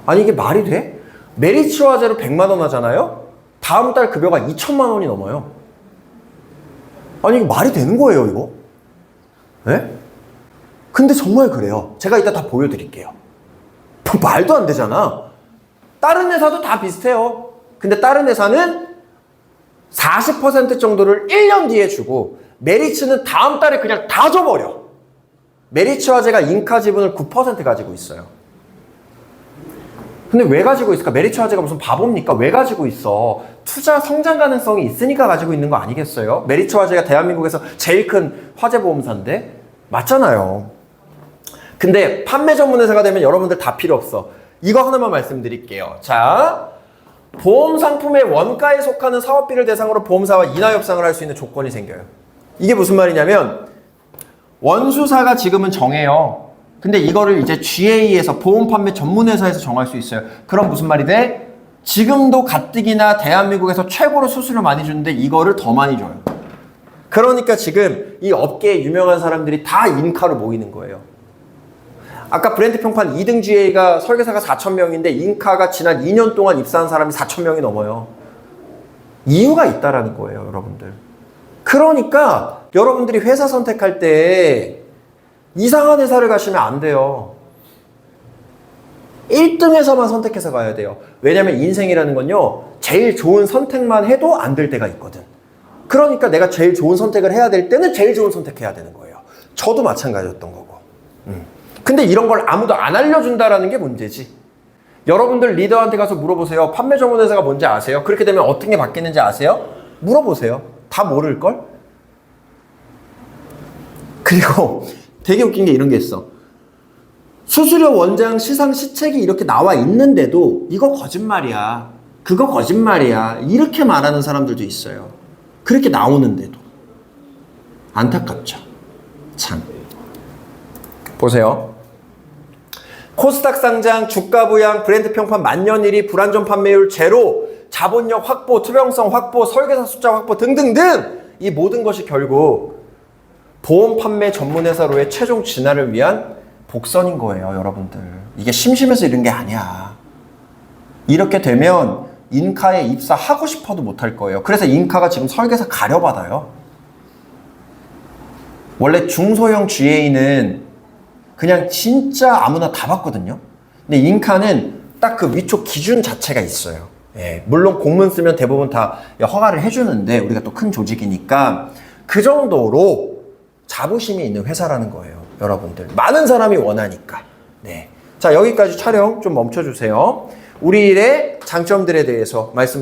아니 이게 말이 돼? 메리츠 화재로 100만 원 하잖아요? 다음 달 급여가 2천만 원이 넘어요. 아니 이게 말이 되는 거예요 이거? 네? 근데 정말 그래요. 제가 이따 다 보여드릴게요. 말도 안 되잖아. 다른 회사도 다 비슷해요. 근데 다른 회사는 40% 정도를 1년 뒤에 주고, 메리츠는 다음 달에 그냥 다 줘버려. 메리츠 화재가 인카 지분을 9% 가지고 있어요. 근데 왜 가지고 있을까? 메리츠 화재가 무슨 바보입니까? 왜 가지고 있어? 투자 성장 가능성이 있으니까 가지고 있는 거 아니겠어요? 메리츠 화재가 대한민국에서 제일 큰 화재 보험사인데? 맞잖아요. 근데 판매 전문 회사가 되면 여러분들 다 필요 없어. 이거 하나만 말씀드릴게요. 자, 보험 상품의 원가에 속하는 사업비를 대상으로 보험사와 인하 협상을 할 수 있는 조건이 생겨요. 이게 무슨 말이냐면, 원수사가 지금은 정해요. 근데 이거를 이제 GA에서 보험 판매 전문 회사에서 정할 수 있어요. 그럼 무슨 말이 돼? 지금도 가뜩이나 대한민국에서 최고로 수수료 많이 주는데 이거를 더 많이 줘요. 그러니까 지금 이 업계에 유명한 사람들이 다 인카로 모이는 거예요. 아까 브랜드 평판 2등 GA가 설계사가 4,000명인데 인카가 지난 2년 동안 입사한 사람이 4,000명이 넘어요. 이유가 있다라는 거예요, 여러분들. 그러니까 여러분들이 회사 선택할 때 이상한 회사를 가시면 안 돼요. 1등 회사만 선택해서 가야 돼요. 왜냐면 인생이라는 건요, 제일 좋은 선택만 해도 안 될 때가 있거든. 그러니까 내가 제일 좋은 선택을 해야 될 때는 제일 좋은 선택해야 되는 거예요. 저도 마찬가지였던 거고. 근데 이런 걸 아무도 안 알려준다라는 게 문제지. 여러분들 리더한테 가서 물어보세요. 판매 전문 회사가 뭔지 아세요? 그렇게 되면 어떻게 바뀌는지 아세요? 물어보세요. 다 모를걸? 그리고 되게 웃긴 게 이런 게 있어. 수수료 원장 시상 시책이 이렇게 나와 있는데도 이거 거짓말이야. 그거 거짓말이야. 이렇게 말하는 사람들도 있어요. 그렇게 나오는데도. 안타깝죠. 참. 보세요. 코스닥 상장, 주가 부양, 브랜드 평판 만년 1위, 불안전 판매율 제로, 자본력 확보, 투명성 확보, 설계사 숫자 확보 등등등 이 모든 것이 결국 보험 판매 전문 회사로의 최종 진화를 위한 복선인 거예요, 여러분들. 이게 심심해서 이런 게 아니야. 이렇게 되면 인카에 입사하고 싶어도 못할 거예요. 그래서 인카가 지금 설계사 가려받아요. 원래 중소형 GA는 그냥 진짜 아무나 다 받거든요. 근데 인카는 딱 그 위촉 기준 자체가 있어요. 예, 물론 공문 쓰면 대부분 다 허가를 해주는데 우리가 또 큰 조직이니까 그 정도로 자부심이 있는 회사라는 거예요, 여러분들. 많은 사람이 원하니까. 네. 자, 여기까지 촬영 좀 멈춰주세요. 우리 일의 장점들에 대해서 말씀